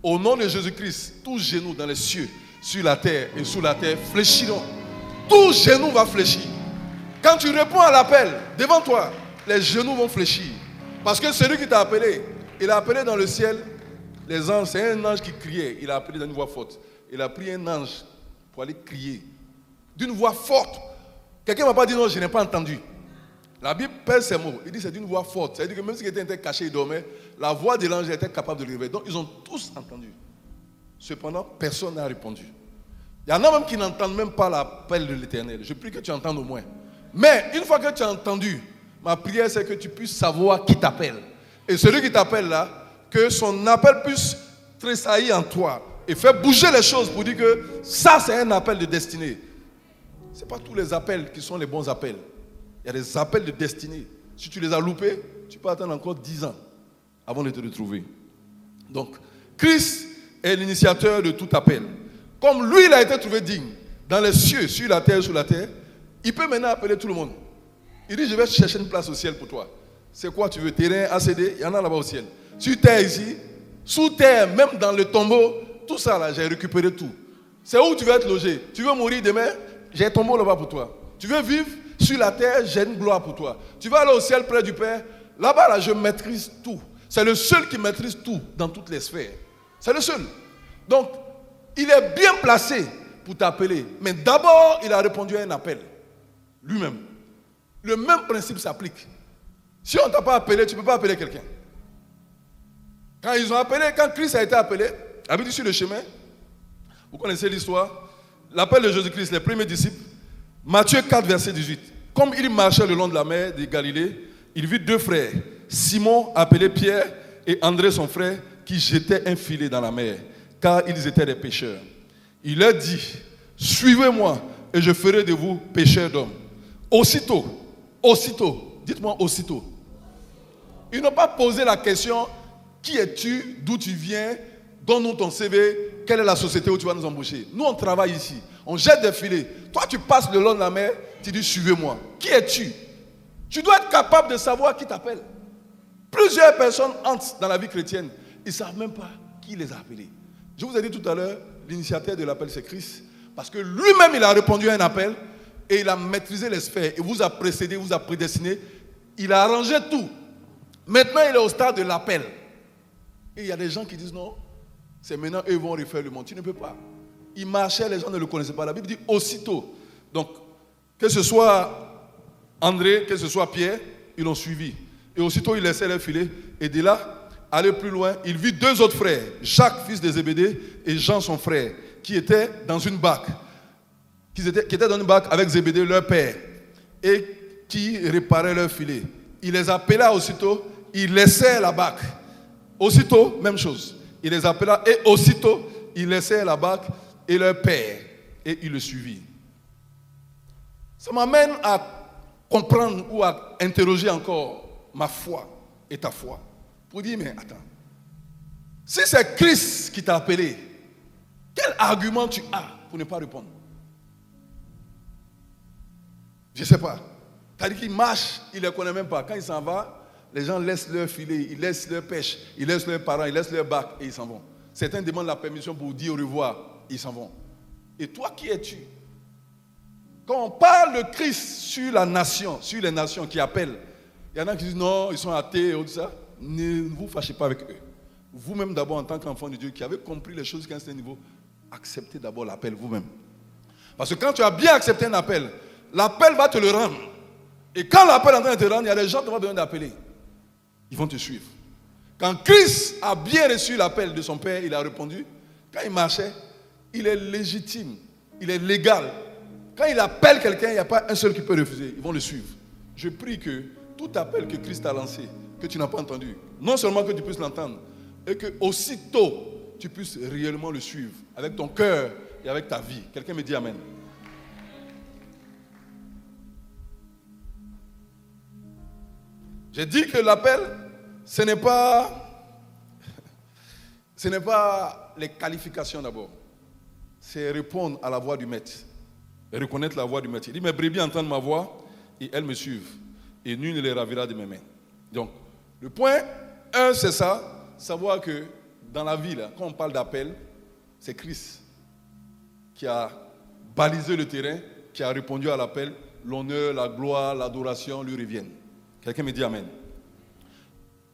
A: au nom de Jésus-Christ, tous genoux dans les cieux, sur la terre et sous la terre fléchiront. Tout genou va fléchir. Quand tu réponds à l'appel, devant toi, les genoux vont fléchir. Parce que celui qui t'a appelé, il a appelé dans le ciel les anges. C'est un ange qui criait. Il a appelé dans une voix forte. Il a pris un ange pour aller crier d'une voix forte. Quelqu'un ne m'a pas dit non, je n'ai pas entendu. La Bible pèse ces mots. Il dit c'est d'une voix forte. C'est-à-dire que même si quelqu'un était caché, il dormait, la voix de l'ange était capable de le réveiller. Donc ils ont tous entendu. Cependant, personne n'a répondu. Il y en a même qui n'entendent même pas l'appel de l'Éternel. Je prie que tu entendes au moins. Mais une fois que tu as entendu, ma prière c'est que tu puisses savoir qui t'appelle. Et celui qui t'appelle là, que son appel puisse tressaillir en toi et faire bouger les choses pour dire que ça c'est un appel de destinée. Ce n'est pas tous les appels qui sont les bons appels. Il y a des appels de destinée. Si tu les as loupés, tu peux attendre encore 10 ans avant de te retrouver. Donc, Christ est l'initiateur de tout appel. Comme lui, il a été trouvé digne dans les cieux, sur la terre, sous la terre, il peut maintenant appeler tout le monde. Il dit, je vais chercher une place au ciel pour toi. C'est quoi tu veux? Terrain, ACD, il y en a là-bas au ciel. Sur terre ici, sous terre, même dans le tombeau, tout ça là, j'ai récupéré tout. C'est où tu veux être logé? Tu veux mourir demain? J'ai un tombeau là-bas pour toi. Tu veux vivre sur la terre? J'ai une gloire pour toi. Tu veux aller au ciel près du Père? Là-bas, là, je maîtrise tout. C'est le seul qui maîtrise tout dans toutes les sphères. C'est le seul. Donc, il est bien placé pour t'appeler. Mais d'abord, il a répondu à un appel. Lui-même. Le même principe s'applique. Si on ne t'a pas appelé, tu ne peux pas appeler quelqu'un. Quand ils ont appelé, quand Christ a été appelé, habité sur le chemin, vous connaissez l'histoire, l'appel de Jésus-Christ, les premiers disciples, Matthieu 4, verset 18. Comme il marchait le long de la mer de Galilée, il vit 2 frères, Simon, appelé Pierre, et André, son frère, qui jetaient un filet dans la mer, car ils étaient des pêcheurs. Il leur dit, suivez-moi, et je ferai de vous pêcheurs d'hommes. Aussitôt, dites-moi aussitôt. Ils n'ont pas posé la question, qui es-tu, d'où tu viens, donne-nous ton CV, quelle est la société où tu vas nous embaucher. Nous, on travaille ici, on jette des filets. Toi, tu passes le long de la mer, tu dis, suivez-moi. Qui es-tu? Tu dois être capable de savoir qui t'appelle. Plusieurs personnes entrent dans la vie chrétienne, ils ne savent même pas qui les a appelés. Je vous ai dit tout à l'heure, l'initiateur de l'appel, c'est Christ, parce que lui-même, il a répondu à un appel, et il a maîtrisé les sphères, il vous a précédé, vous a prédestiné, il a arrangé tout. Maintenant, il est au stade de l'appel. Et il y a des gens qui disent non, c'est maintenant eux vont refaire le monde. Tu ne peux pas. Il marchait, les gens ne le connaissaient pas. La Bible dit aussitôt. Donc, que ce soit André, que ce soit Pierre, ils l'ont suivi. Et aussitôt, il laissait leur filet. Et de là, aller plus loin, il vit 2 autres frères, Jacques, fils de Zébédée, et Jean, son frère, qui étaient dans une barque. Qui étaient dans une barque avec Zébédée, leur père, et qui réparaient leur filet. Il les appela aussitôt, il laissait la barque. Aussitôt, même chose. Il les appela et aussitôt, il laissait la barque et leur père. Et il le suivit. Ça m'amène à comprendre ou à interroger encore ma foi et ta foi. Pour dire, mais attends, si c'est Christ qui t'a appelé, quel argument tu as pour ne pas répondre? Je ne sais pas. C'est-à-dire qu'il marche, il ne les connaît même pas. Quand il s'en va, les gens laissent leur filet, ils laissent leur pêche, ils laissent leurs parents, ils laissent leur bac et ils s'en vont. Certains demandent la permission pour dire au revoir, ils s'en vont. Et toi, qui es-tu? Quand on parle de Christ sur la nation, sur les nations qui appellent, il y en a qui disent non, ils sont athées et tout ça. Ne vous fâchez pas avec eux. Vous-même d'abord, en tant qu'enfant de Dieu, qui avez compris les choses qu'à un certain niveau, acceptez d'abord l'appel vous-même. Parce que quand tu as bien accepté un appel, l'appel va te le rendre. Et quand l'appel est en train de te rendre, il y a des gens qui vont besoin d'appeler. Ils vont te suivre. Quand Christ a bien reçu l'appel de son Père, il a répondu. Quand il marchait, il est légitime, il est légal. Quand il appelle quelqu'un, il n'y a pas un seul qui peut refuser. Ils vont le suivre. Je prie que tout appel que Christ a lancé, que tu n'as pas entendu, non seulement que tu puisses l'entendre, et que aussitôt tu puisses réellement le suivre avec ton cœur et avec ta vie. Quelqu'un me dit amen. J'ai dit que l'appel, ce n'est pas les qualifications d'abord. C'est répondre à la voix du maître. Et reconnaître la voix du maître. Il dit, mes brebis entendent ma voix et elles me suivent. Et nul ne les ravira de mes mains. Donc, le point 1, c'est ça. Savoir que dans la vie, là, quand on parle d'appel, c'est Christ qui a balisé le terrain, qui a répondu à l'appel. L'honneur, la gloire, l'adoration lui reviennent. Quelqu'un me dit amen.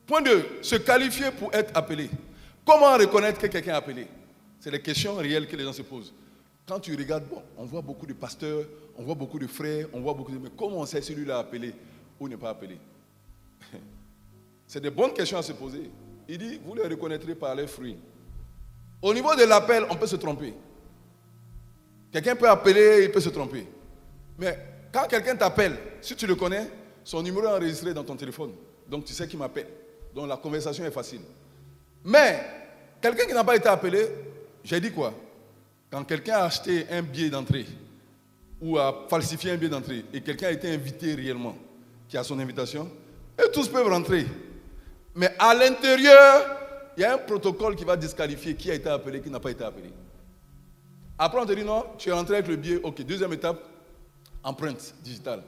A: Point 2, se qualifier pour être appelé. Comment reconnaître que quelqu'un est appelé? C'est les questions réelles que les gens se posent. Quand tu regardes, bon, on voit beaucoup de pasteurs, on voit beaucoup de frères, on voit beaucoup de... Mais comment on sait celui-là appelé ou n'est pas appelé? C'est des bonnes questions à se poser. Il dit, vous les reconnaîtrez par leurs fruits. Au niveau de l'appel, on peut se tromper. Quelqu'un peut appeler, il peut se tromper. Mais quand quelqu'un t'appelle, si tu le connais, son numéro est enregistré dans ton téléphone. Donc tu sais qui m'appelle. Donc la conversation est facile. Mais quelqu'un qui n'a pas été appelé, j'ai dit quoi? Quand quelqu'un a acheté un billet d'entrée ou a falsifié un billet d'entrée et quelqu'un a été invité réellement, qui a son invitation, et tous peuvent rentrer. Mais à l'intérieur, il y a un protocole qui va disqualifier qui a été appelé, qui n'a pas été appelé. Après, on te dit non, tu es rentré avec le billet. Ok, deuxième étape, empreinte digitale.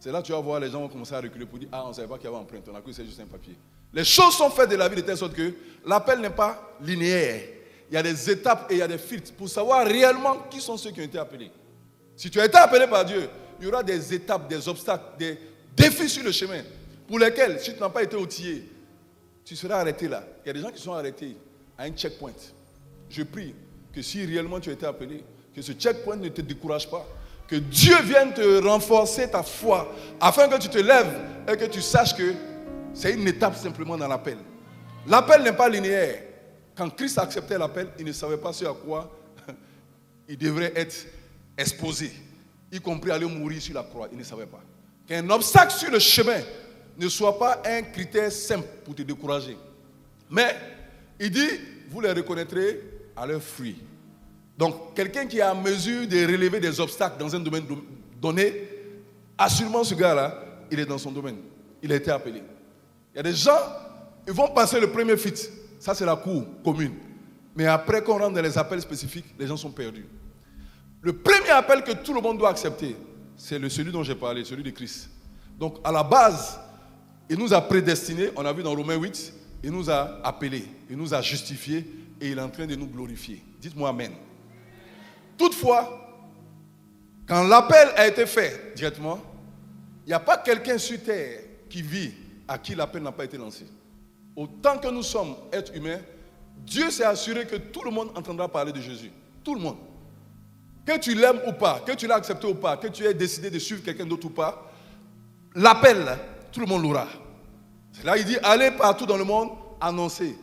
A: C'est là que tu vas voir les gens vont commencer à reculer pour dire ah, on ne savait pas qu'il y avait empreinte, on a cru que c'est juste un papier. Les choses sont faites de la vie de telle sorte que l'appel n'est pas linéaire. Il y a des étapes et il y a des filtres pour savoir réellement qui sont ceux qui ont été appelés. Si tu as été appelé par Dieu, il y aura des étapes, des obstacles, des défis sur le chemin pour lesquels, si tu n'as pas été outillé, tu seras arrêté là. Il y a des gens qui sont arrêtés à un checkpoint. Je prie que si réellement tu as été appelé, que ce checkpoint ne te décourage pas. Que Dieu vienne te renforcer ta foi afin que tu te lèves et que tu saches que c'est une étape simplement dans l'appel. L'appel n'est pas linéaire. Quand Christ acceptait l'appel, il ne savait pas ce à quoi il devrait être exposé, y compris aller mourir sur la croix. Il ne savait pas. Qu'un obstacle sur le chemin ne soit pas un critère simple pour te décourager. Mais il dit, vous les reconnaîtrez à leurs fruits. Donc, quelqu'un qui est à mesure de relever des obstacles dans un domaine donné, assurément ce gars-là, il est dans son domaine. Il a été appelé. Il y a des gens, ils vont passer le premier fit. Ça, c'est la cour commune. Mais après qu'on rentre dans les appels spécifiques, les gens sont perdus. Le premier appel que tout le monde doit accepter, c'est celui dont j'ai parlé, celui de Christ. Donc, à la base, il nous a prédestinés, on a vu dans Romains 8, il nous a appelés, il nous a justifiés et il est en train de nous glorifier. Dites-moi Amen. Toutefois, quand l'appel a été fait directement, il n'y a pas quelqu'un sur terre qui vit à qui l'appel n'a pas été lancé. Autant que nous sommes êtres humains, Dieu s'est assuré que tout le monde entendra parler de Jésus. Tout le monde. Que tu l'aimes ou pas, que tu l'as accepté ou pas, que tu aies décidé de suivre quelqu'un d'autre ou pas, l'appel, tout le monde l'aura. Là, il dit, allez partout dans le monde, annoncez,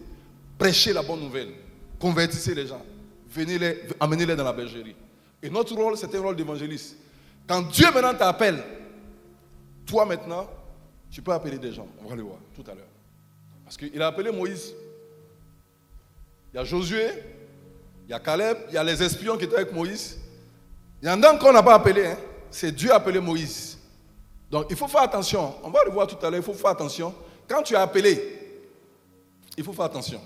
A: prêchez la bonne nouvelle, convertissez les gens. Amenez-les dans la bergerie. Et notre rôle, c'est un rôle d'évangéliste. Quand Dieu maintenant t'appelle, toi maintenant, tu peux appeler des gens. On va le voir tout à l'heure. Parce qu'il a appelé Moïse. Il y a Josué, il y a Caleb, il y a les espions qui étaient avec Moïse. Il y en a qu'on n'a pas appelé. Hein. C'est Dieu qui a appelé Moïse. Donc il faut faire attention. On va le voir tout à l'heure. Il faut faire attention. Quand tu es appelé, il faut faire attention.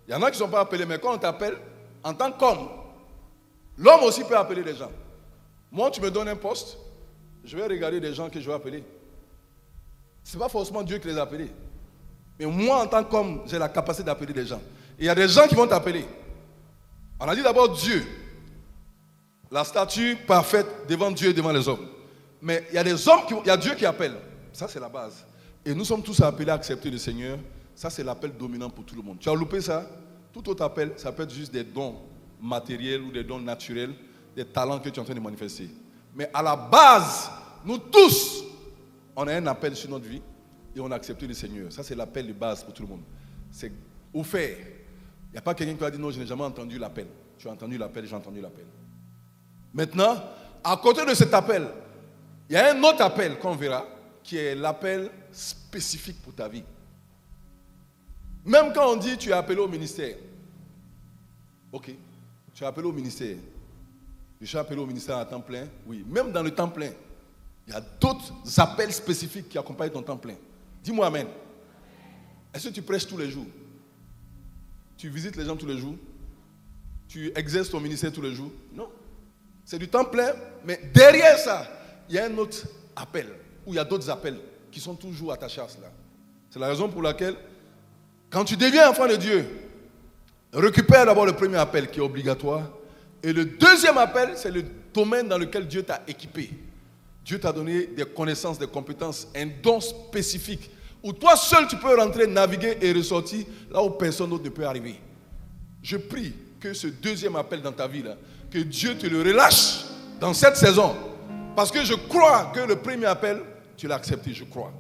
A: Il y en a qui ne sont pas appelés, mais quand on t'appelle, en tant qu'homme, l'homme aussi peut appeler les gens. Moi, tu me donnes un poste, je vais regarder des gens que je vais appeler. Ce n'est pas forcément Dieu qui les a appelés. Mais moi, en tant qu'homme, j'ai la capacité d'appeler des gens. Et il y a des gens qui vont t'appeler. On a dit d'abord Dieu. La statue parfaite devant Dieu et devant les hommes. Mais il y a des hommes, il y a Dieu qui appelle. Ça, c'est la base. Et nous sommes tous appelés à accepter le Seigneur. Ça, c'est l'appel dominant pour tout le monde. Tu as loupé ça? Tout autre appel, ça peut être juste des dons matériels ou des dons naturels, des talents que tu es en train de manifester. Mais à la base, nous tous, on a un appel sur notre vie et on a accepté le Seigneur. Ça, c'est l'appel de base pour tout le monde. C'est offert. Il n'y a pas quelqu'un qui va dire non, je n'ai jamais entendu l'appel. Tu as entendu l'appel, j'ai entendu l'appel. Maintenant, à côté de cet appel, il y a un autre appel qu'on verra, qui est l'appel spécifique pour ta vie. Même quand on dit tu es appelé au ministère, ok, tu es appelé au ministère. Je suis appelé au ministère à temps plein, oui. Même dans le temps plein, il y a d'autres appels spécifiques qui accompagnent ton temps plein. Dis-moi Amen. Est-ce que tu prêches tous les jours? Tu visites les gens tous les jours? Tu exerces ton ministère tous les jours? Non. C'est du temps plein, mais derrière ça, il y a un autre appel, ou il y a d'autres appels qui sont toujours attachés à cela. C'est la raison pour laquelle, quand tu deviens enfant de Dieu, récupère d'abord le premier appel qui est obligatoire. Et le deuxième appel, c'est le domaine dans lequel Dieu t'a équipé. Dieu t'a donné des connaissances, des compétences, un don spécifique, où toi seul tu peux rentrer, naviguer et ressortir là où personne d'autre ne peut arriver. Je prie que ce deuxième appel dans ta vie, là, que Dieu te le relâche dans cette saison. Parce que je crois que le premier appel, tu l'as accepté, je crois.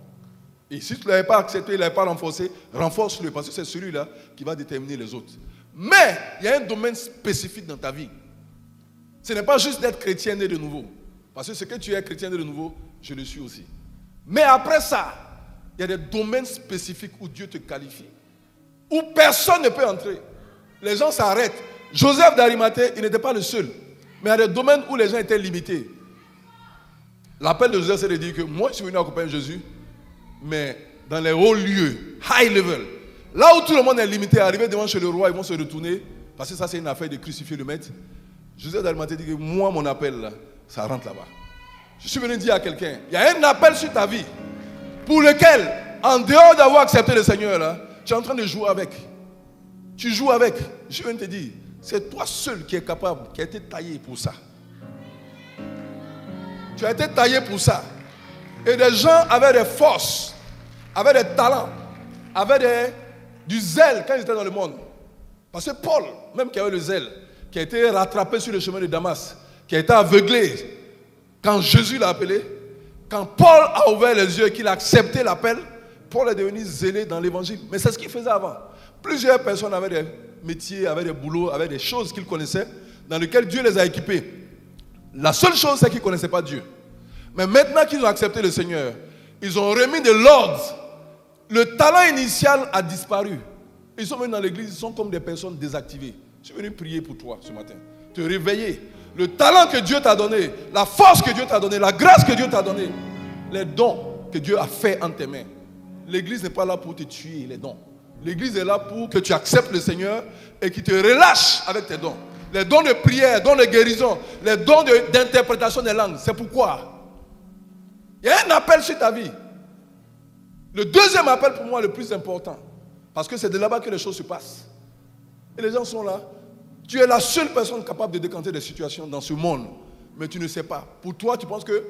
A: Et si tu ne l'avais pas accepté, il ne l'avait pas renforcé, renforce-le, parce que c'est celui-là qui va déterminer les autres. Mais il y a un domaine spécifique dans ta vie. Ce n'est pas juste d'être chrétien né de nouveau. Parce que ce que tu es chrétien né de nouveau, je le suis aussi. Mais après ça, il y a des domaines spécifiques où Dieu te qualifie, où personne ne peut entrer. Les gens s'arrêtent. Joseph d'Arimathée, il n'était pas le seul. Mais il y a des domaines où les gens étaient limités. L'appel de Jésus, c'est de dire que moi, je suis venu accompagner Jésus, mais dans les hauts lieux, high level, là où tout le monde est limité à arriver devant chez le roi, ils vont se retourner, parce que ça, c'est une affaire de crucifier le maître. Jésus d'Arimathée dit que moi, mon appel, là, ça rentre là-bas. Je suis venu dire à quelqu'un, il y a un appel sur ta vie, pour lequel, en dehors d'avoir accepté le Seigneur, là, tu es en train de jouer avec. Tu joues avec. Je viens de te dire, c'est toi seul qui es capable, qui a été taillé pour ça. Tu as été taillé pour ça. Et des gens avaient des forces, avaient des talents, avaient du zèle quand ils étaient dans le monde. Parce que Paul, même qui avait le zèle, qui a été rattrapé sur le chemin de Damas, qui a été aveuglé quand Jésus l'a appelé, quand Paul a ouvert les yeux et qu'il a accepté l'appel, Paul est devenu zélé dans l'évangile. Mais c'est ce qu'il faisait avant. Plusieurs personnes avaient des métiers, avaient des boulots, avaient des choses qu'ils connaissaient, dans lesquelles Dieu les a équipés. La seule chose, c'est qu'ils ne connaissaient pas Dieu. Mais maintenant qu'ils ont accepté le Seigneur, ils ont remis de l'ordre. Le talent initial a disparu. Ils sont venus dans l'église, ils sont comme des personnes désactivées. Je suis venu prier pour toi ce matin. Te réveiller. Le talent que Dieu t'a donné, la force que Dieu t'a donnée, la grâce que Dieu t'a donnée, les dons que Dieu a fait en tes mains. L'église n'est pas là pour te tuer, les dons. L'église est là pour que tu acceptes le Seigneur et qu'il te relâche avec tes dons. Les dons de prière, les dons de guérison, les dons d'interprétation des langues. C'est pourquoi il y a un appel sur ta vie. Le deuxième appel pour moi le plus important, parce que c'est de là-bas que les choses se passent. Et les gens sont là. Tu es la seule personne capable de décanter des situations dans ce monde, mais tu ne sais pas. Pour toi, tu penses que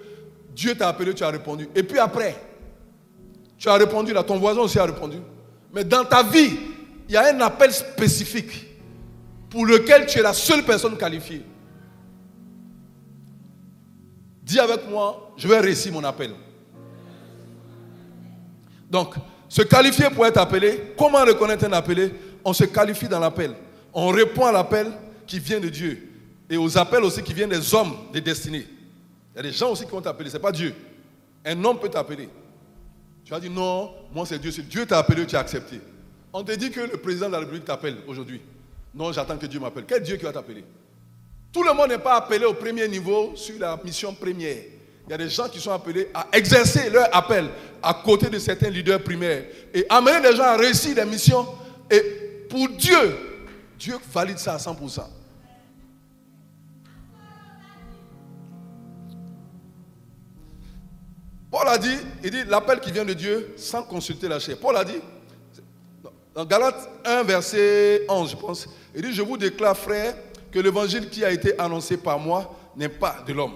A: Dieu t'a appelé, tu as répondu. Et puis après, tu as répondu là, ton voisin aussi a répondu. Mais dans ta vie, il y a un appel spécifique pour lequel tu es la seule personne qualifiée. Dis avec moi, je vais réussir mon appel. Donc, se qualifier pour être appelé, comment reconnaître un appelé? On se qualifie dans l'appel. On répond à l'appel qui vient de Dieu. Et aux appels aussi qui viennent des hommes, des destinés. Il y a des gens aussi qui vont t'appeler, ce n'est pas Dieu. Un homme peut t'appeler. Tu vas dire non, moi c'est Dieu. Si Dieu t'a appelé, tu as accepté. On te dit que le président de la République t'appelle aujourd'hui. Non, j'attends que Dieu m'appelle. Quel Dieu qui va t'appeler? Tout le monde n'est pas appelé au premier niveau sur la mission première. Il y a des gens qui sont appelés à exercer leur appel à côté de certains leaders primaires et amener les gens à réussir des missions. Et pour Dieu, Dieu valide ça à 100%. Paul a dit, il dit l'appel qui vient de Dieu sans consulter la chair. Paul a dit, dans Galates 1, verset 11, je pense, il dit, je vous déclare, frères, que l'évangile qui a été annoncé par moi n'est pas de l'homme.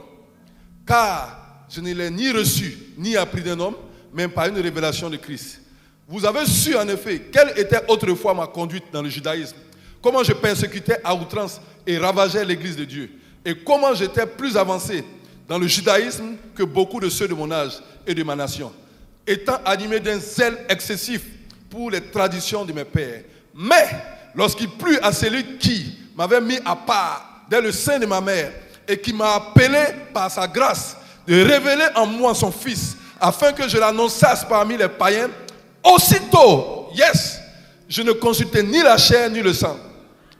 A: Car je ne l'ai ni reçu, ni appris d'un homme, mais par une révélation de Christ. Vous avez su en effet quelle était autrefois ma conduite dans le judaïsme, comment je persécutais à outrance et ravageais l'église de Dieu, et comment j'étais plus avancé dans le judaïsme que beaucoup de ceux de mon âge et de ma nation, étant animé d'un zèle excessif pour les traditions de mes pères. Mais lorsqu'il plut à celui qui m'avait mis à part dès le sein de ma mère et qui m'a appelé par sa grâce de révéler en moi son Fils, afin que je l'annonçasse parmi les païens, aussitôt, je ne consultais ni la chair ni le sang.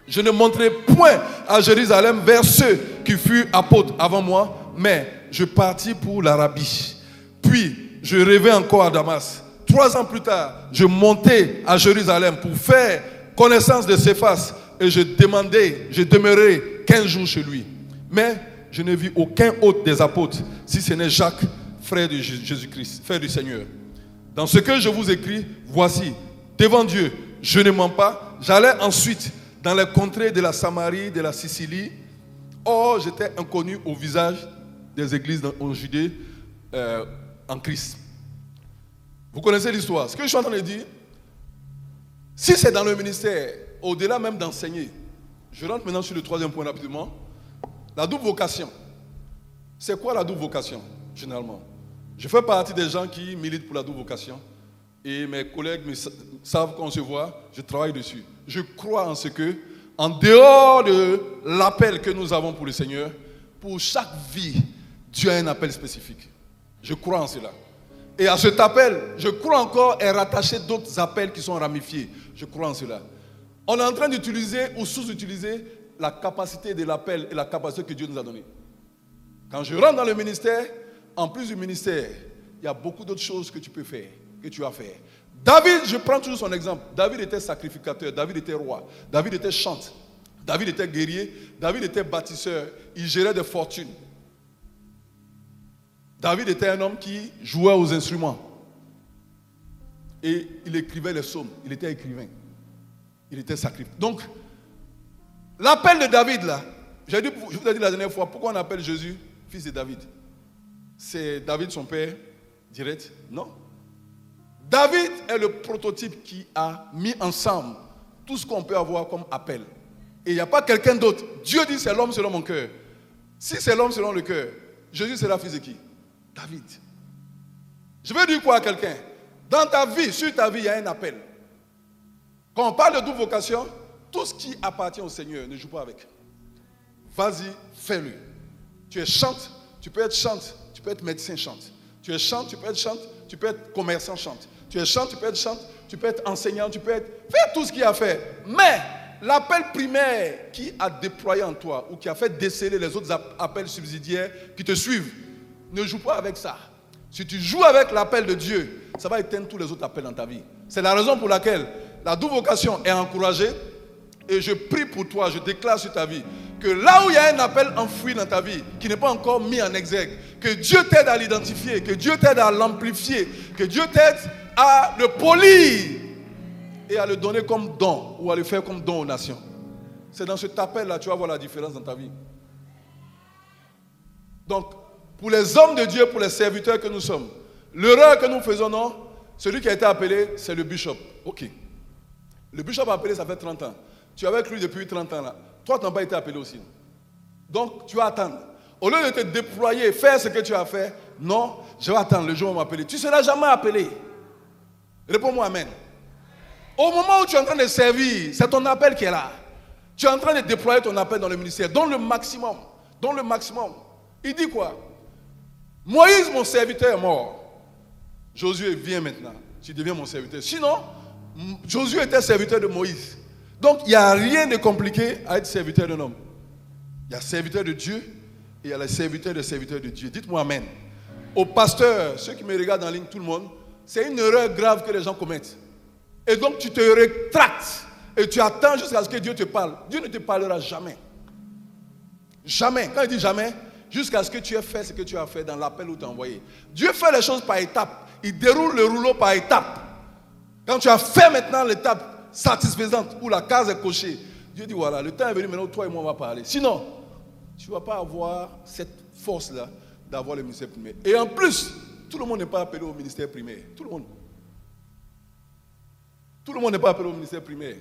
A: Je ne montrai point à Jérusalem vers ceux qui furent apôtres avant moi, mais je partis pour l'Arabie. Puis, je rêvais encore à Damas. 3 ans plus tard, je montai à Jérusalem pour faire connaissance de Céphas et je demeurai 15 jours chez lui. Mais je ne vis aucun autre des apôtres, si ce n'est Jacques, frère de Jésus-Christ, frère du Seigneur. Dans ce que je vous écris, voici, devant Dieu, je ne mens pas. J'allais ensuite dans les contrées de la Samarie, de la Sicile. Or, j'étais inconnu au visage des églises en Judée, en Christ. Vous connaissez l'histoire. Ce que je suis en train de dire, si c'est dans le ministère, au-delà même d'enseigner, je rentre maintenant sur le 3e point rapidement. La double vocation. C'est quoi la double vocation, généralement? Je fais partie des gens qui militent pour la double vocation. Et mes collègues savent qu'on se voit, je travaille dessus. Je crois en ce que, en dehors de l'appel que nous avons pour le Seigneur, pour chaque vie, Dieu a un appel spécifique. Je crois en cela. Et à cet appel, je crois encore, est rattaché d'autres appels qui sont ramifiés. Je crois en cela. On est en train d'utiliser ou sous-utiliser la capacité de l'appel et la capacité que Dieu nous a donnée. Quand je rentre dans le ministère, en plus du ministère, il y a beaucoup d'autres choses que tu peux faire, que tu as fait. David, je prends toujours son exemple. David était sacrificateur, David était roi, David était chanteur, David était guerrier, David était bâtisseur, il gérait des fortunes. David était un homme qui jouait aux instruments. Et il écrivait les psaumes, il était écrivain. Il était sacrificateur. Donc, l'appel de David là, je vous ai dit la dernière fois, pourquoi on appelle Jésus fils de David? C'est David son père direct? Non. David est le prototype qui a mis ensemble tout ce qu'on peut avoir comme appel. Et il n'y a pas quelqu'un d'autre. Dieu dit c'est l'homme selon mon cœur. Si c'est l'homme selon le cœur, Jésus sera fils de qui? David. Je veux dire quoi à quelqu'un? Dans ta vie, sur ta vie, il y a un appel. Quand on parle de double vocation, tout ce qui appartient au Seigneur, ne joue pas avec. Vas-y, fais-le. Tu es chante, tu peux être chante, tu peux être médecin chante. Tu es chante, tu peux être chante, tu peux être commerçant chante. Tu es chante, tu peux être chante, tu peux être enseignant, tu peux être... Fais tout ce qu'il y a à faire. Mais l'appel primaire qui a déployé en toi ou qui a fait déceler les autres appels subsidiaires qui te suivent, ne joue pas avec ça. Si tu joues avec l'appel de Dieu, ça va éteindre tous les autres appels dans ta vie. C'est la raison pour laquelle la double vocation est encouragée. Et je prie pour toi, je déclare sur ta vie, que là où il y a un appel enfoui dans ta vie, qui n'est pas encore mis en exergue, que Dieu t'aide à l'identifier, que Dieu t'aide à l'amplifier, que Dieu t'aide à le polir et à le donner comme don ou à le faire comme don aux nations. C'est dans cet appel-là que tu vas voir la différence dans ta vie. Donc, pour les hommes de Dieu, pour les serviteurs que nous sommes, l'erreur que nous faisons, non, celui qui a été appelé, c'est le bishop. Ok. Le bishop a appelé, ça fait 30 ans. Tu es avec lui depuis 30 ans là. Toi, tu n'as pas été appelé aussi. Donc, tu vas attendre. Au lieu de te déployer, faire ce que tu as fait, non, je vais attendre le jour où on va m'appeler. Tu ne seras jamais appelé. Réponds-moi amen. Au moment où tu es en train de servir, c'est ton appel qui est là. Tu es en train de déployer ton appel dans le ministère. Donne le maximum. Donne le maximum. Il dit quoi? Moïse, mon serviteur, est mort. Josué, viens maintenant. Tu deviens mon serviteur. Sinon, Josué était serviteur de Moïse. Donc, il n'y a rien de compliqué à être serviteur d'un homme. Il y a serviteur de Dieu et il y a les serviteurs de Dieu. Dites-moi amen. Aux pasteurs, ceux qui me regardent en ligne, tout le monde, c'est une erreur grave que les gens commettent. Et donc, tu te rétractes et tu attends jusqu'à ce que Dieu te parle. Dieu ne te parlera jamais. Jamais. Quand il dit jamais, jusqu'à ce que tu aies fait ce que tu as fait dans l'appel où tu as envoyé. Dieu fait les choses par étapes. Il déroule le rouleau par étapes. Quand tu as fait maintenant l'étape satisfaisante où la case est cochée, Dieu dit voilà, le temps est venu, maintenant toi et moi on va parler. Sinon, tu ne vas pas avoir cette force-là d'avoir le ministère primaire. Et en plus, tout le monde n'est pas appelé au ministère primaire. Tout le monde. Tout le monde n'est pas appelé au ministère primaire.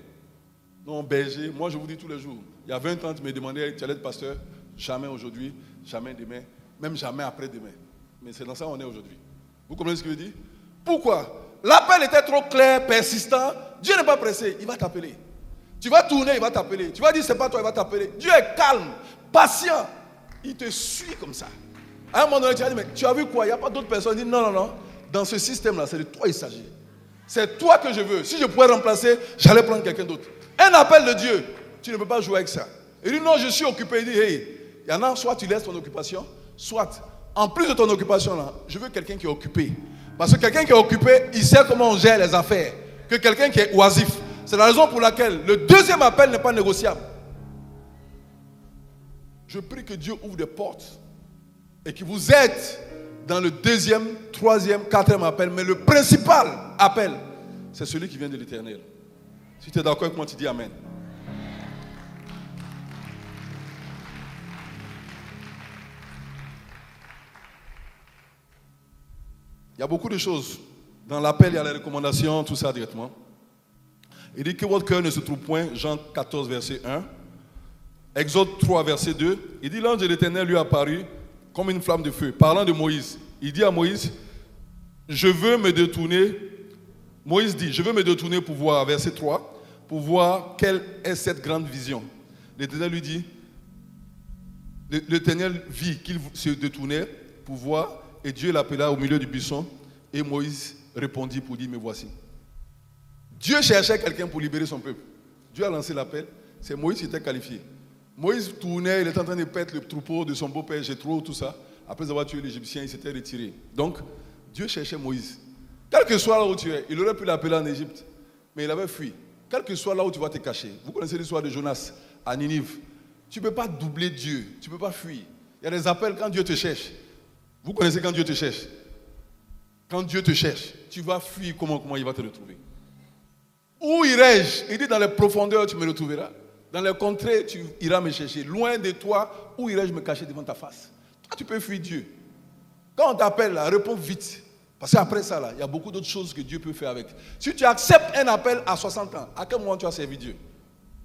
A: Non, berger, moi je vous dis tous les jours. Il y a 20 ans, tu me demandais, tu allais être pasteur. Jamais aujourd'hui, jamais demain, même jamais après-demain. Mais c'est dans ça qu'on est aujourd'hui. Vous comprenez ce que je dis? Pourquoi? L'appel était trop clair, persistant. Dieu n'est pas pressé, il va t'appeler. Tu vas tourner, il va t'appeler. Tu vas dire c'est pas toi, il va t'appeler. Dieu est calme, patient. Il te suit comme ça. À un moment donné, tu vas dire, mais tu as vu quoi? Il n'y a pas d'autres personnes. Il dit non, non, non. Dans ce système-là, c'est de toi il s'agit. C'est toi que je veux. Si je pouvais remplacer, j'allais prendre quelqu'un d'autre. Un appel de Dieu, tu ne peux pas jouer avec ça. Il dit non, je suis occupé. Il dit, hey, il y en a, soit tu laisses ton occupation, soit, en plus de ton occupation, là, je veux quelqu'un qui est occupé. Parce que quelqu'un qui est occupé, il sait comment on gère les affaires. Que quelqu'un qui est oisif. C'est la raison pour laquelle le deuxième appel n'est pas négociable. Je prie que Dieu ouvre des portes et qu'il vous aide dans le deuxième, troisième, quatrième appel. Mais le principal appel, c'est celui qui vient de l'Éternel. Si tu es d'accord avec moi, tu dis Amen. Il y a beaucoup de choses. Dans l'appel, il y a les recommandations, tout ça directement. Il dit que votre cœur ne se trouve point, Jean 14, verset 1. Exode 3, verset 2. Il dit, l'ange de l'Éternel lui apparut comme une flamme de feu, parlant de Moïse. Il dit à Moïse, je veux me détourner. Moïse dit, je veux me détourner pour voir, verset 3, pour voir quelle est cette grande vision. L'Éternel lui dit, l'Éternel vit qu'il se détournait pour voir, et Dieu l'appela au milieu du buisson, et Moïse répondit pour dire, me voici. Dieu cherchait quelqu'un pour libérer son peuple. Dieu a lancé l'appel, c'est Moïse qui était qualifié. Moïse tournait, il était en train de perdre le troupeau de son beau-père Jéthro, tout ça. après avoir tué l'Égyptien, il s'était retiré. Donc, Dieu cherchait Moïse. Quel que soit là où tu es, il aurait pu l'appeler en Égypte, mais il avait fui. Quel que soit là où tu vas te cacher. Vous connaissez l'histoire de Jonas à Ninive. Tu ne peux pas doubler Dieu, tu ne peux pas fuir. Il y a des appels quand Dieu te cherche. Vous connaissez quand Dieu te cherche. Quand Dieu te cherche, tu vas fuir, comment il va te retrouver. Où irai-je? Il dit dans les profondeurs, tu me retrouveras. Dans les contrées, tu iras me chercher. Loin de toi, où irai-je me cacher devant ta face? Toi, tu peux fuir Dieu. Quand on t'appelle, là, réponds vite. Parce qu'après ça, là, il y a beaucoup d'autres choses que Dieu peut faire avec. Si tu acceptes un appel à 60 ans, à quel moment tu as servi Dieu?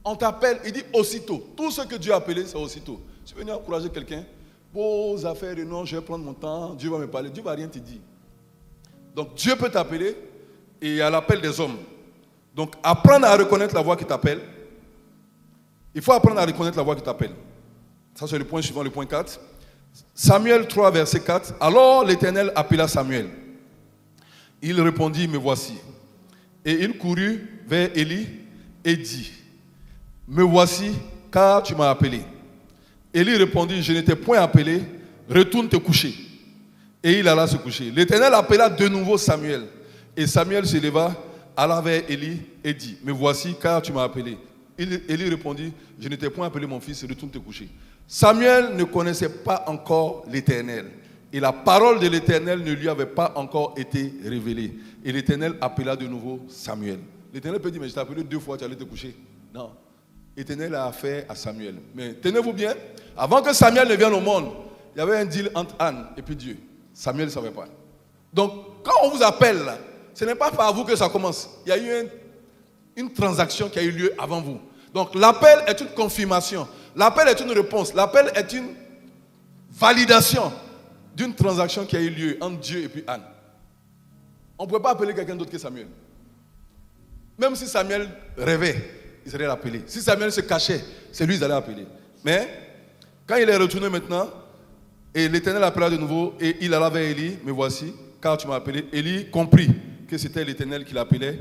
A: On t'appelle, il dit aussitôt. Tout ce que Dieu a appelé, c'est aussitôt. Tu veux venir encourager quelqu'un, vos affaires, non, je vais prendre mon temps, Dieu va me parler, Dieu ne va rien te dire. Donc Dieu peut t'appeler et il y a l'appel des hommes. Donc apprendre à reconnaître la voix qui t'appelle. Il faut apprendre à reconnaître la voix qui t'appelle. Ça c'est le point suivant, le point 4. Samuel 3, verset 4. Alors l'Éternel appela Samuel. Il répondit, me voici. Et il courut vers Élie et dit, me voici, car tu m'as appelé. Élie répondit, je ne t'ai point appelé, retourne te coucher. Et il alla se coucher. L'Éternel appela de nouveau Samuel. Et Samuel se leva, alla vers Élie et dit, me voici, car tu m'as appelé. Élie répondit, je ne t'ai point appelé mon fils, retourne te coucher. Samuel ne connaissait pas encore l'Éternel. Et la parole de l'Éternel ne lui avait pas encore été révélée. Et l'Éternel appela de nouveau Samuel. L'Éternel peut dire, mais je t'ai appelé 2 fois, tu allais te coucher. Non. L'Éternel a affaire à Samuel. Mais tenez-vous bien, avant que Samuel ne vienne au monde, il y avait un deal entre Anne et puis Dieu. Samuel ne savait pas. Donc, quand on vous appelle, là, ce n'est pas par vous que ça commence. Il y a eu une transaction qui a eu lieu avant vous. Donc, l'appel est une confirmation. L'appel est une réponse. L'appel est une validation d'une transaction qui a eu lieu entre Dieu et puis Anne. On ne pouvait pas appeler quelqu'un d'autre que Samuel. Même si Samuel rêvait, il serait appelé. Si Samuel se cachait, c'est lui qui allait appeler. Mais, quand il est retourné maintenant, et l'Éternel appela de nouveau, et il alla vers Élie, me voici, car tu m'as appelé. Élie comprit que c'était l'Éternel qui l'appelait,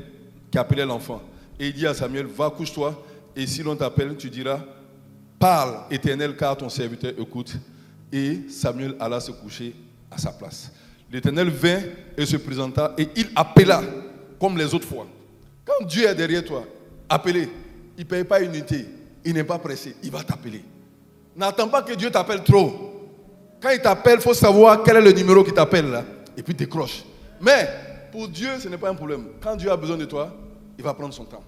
A: qui appelait l'enfant. Et il dit à Samuel, va, couche-toi, et si l'on t'appelle, tu diras, parle, Éternel, car ton serviteur écoute. Et Samuel alla se coucher à sa place. L'Éternel vint et se présenta, et il appela, comme les autres fois. Quand Dieu est derrière toi, appelez. Il ne paye pas une unité, il n'est pas pressé, il va t'appeler. N'attends pas que Dieu t'appelle trop. Quand il t'appelle, il faut savoir quel est le numéro qui t'appelle là, et puis décroche. Mais pour Dieu, ce n'est pas un problème. Quand Dieu a besoin de toi, il va prendre son temps.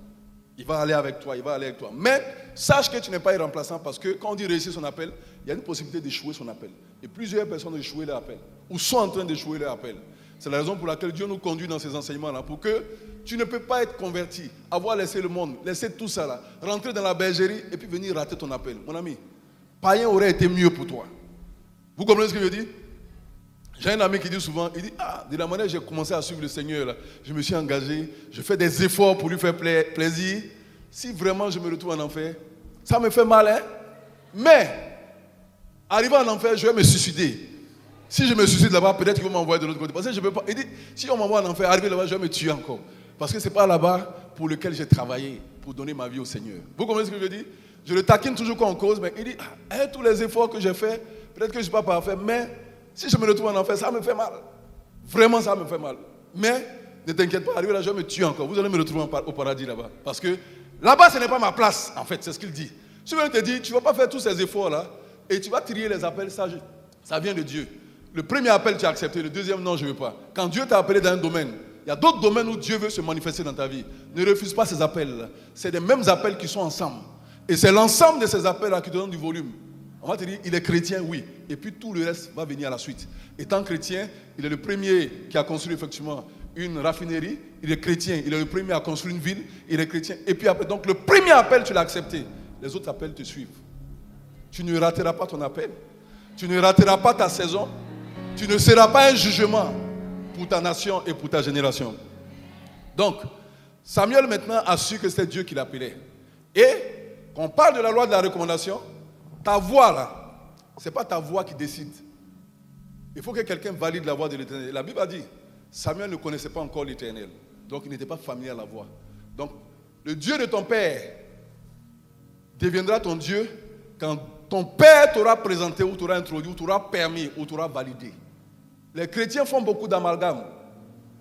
A: Il va aller avec toi, il va aller avec toi. Mais sache que tu n'es pas irremplaçant parce que quand on dit réussir son appel, il y a une possibilité d'échouer son appel. Et plusieurs personnes ont échoué leur appel, ou sont en train d'échouer leur appel. C'est la raison pour laquelle Dieu nous conduit dans ces enseignements-là, pour que tu ne peux pas être converti, avoir laissé le monde, laisser tout ça là, rentrer dans la bergerie et puis venir rater ton appel. Mon ami, païen aurait été mieux pour toi. Vous comprenez ce que je dis? J'ai un ami qui dit souvent, il dit, de la manière que j'ai commencé à suivre le Seigneur, là, je me suis engagé, je fais des efforts pour lui faire plaisir. Si vraiment je me retrouve en enfer, ça me fait mal, hein? Mais, arrivant en enfer, je vais me suicider. Si je me suicide là-bas, peut-être qu'ils vont m'envoyer de l'autre côté. Parce que je peux pas. Il dit, si on m'envoie en enfer, arriver là-bas, je vais me tuer encore. Parce que ce n'est pas là-bas pour lequel j'ai travaillé, pour donner ma vie au Seigneur. Vous comprenez ce que je dis? Je le taquine toujours quand on cause, mais il dit, tous les efforts que j'ai faits, peut-être que je ne suis pas parfait, mais si je me retrouve en enfer, ça me fait mal. Vraiment, ça me fait mal. Mais, ne t'inquiète pas, arriver là, je vais me tuer encore. Vous allez me retrouver au paradis là-bas. Parce que là-bas, ce n'est pas ma place, en fait, c'est ce qu'il dit. Si je te dis, tu ne vas pas faire tous ces efforts-là, et tu vas trier les appels, ça vient de Dieu. Le premier appel, tu as accepté. Le deuxième, non, je ne veux pas. Quand Dieu t'a appelé dans un domaine, il y a d'autres domaines où Dieu veut se manifester dans ta vie. Ne refuse pas ces appels-là. C'est les mêmes appels qui sont ensemble. Et c'est l'ensemble de ces appels-là qui te donne du volume. On va te dire, il est chrétien, oui. Et puis tout le reste va venir à la suite. Étant chrétien, il est le premier qui a construit effectivement une raffinerie. Il est chrétien, il est le premier à construire une ville. Il est chrétien. Et puis après, donc le premier appel, tu l'as accepté. Les autres appels te suivent. Tu ne rateras pas ton appel. Tu ne rateras pas ta saison. Tu ne seras pas un jugement pour ta nation et pour ta génération. Donc, Samuel maintenant a su que c'était Dieu qui l'appelait. Et, quand on parle de la loi de la recommandation, ta voix là, ce n'est pas ta voix qui décide. Il faut que quelqu'un valide la voix de l'Éternel. La Bible a dit, Samuel ne connaissait pas encore l'Éternel. Donc, il n'était pas familier à la voix. Donc, le Dieu de ton père deviendra ton Dieu quand ton père t'aura présenté, ou t'aura introduit, ou t'aura permis, ou t'aura validé. Les chrétiens font beaucoup d'amalgames.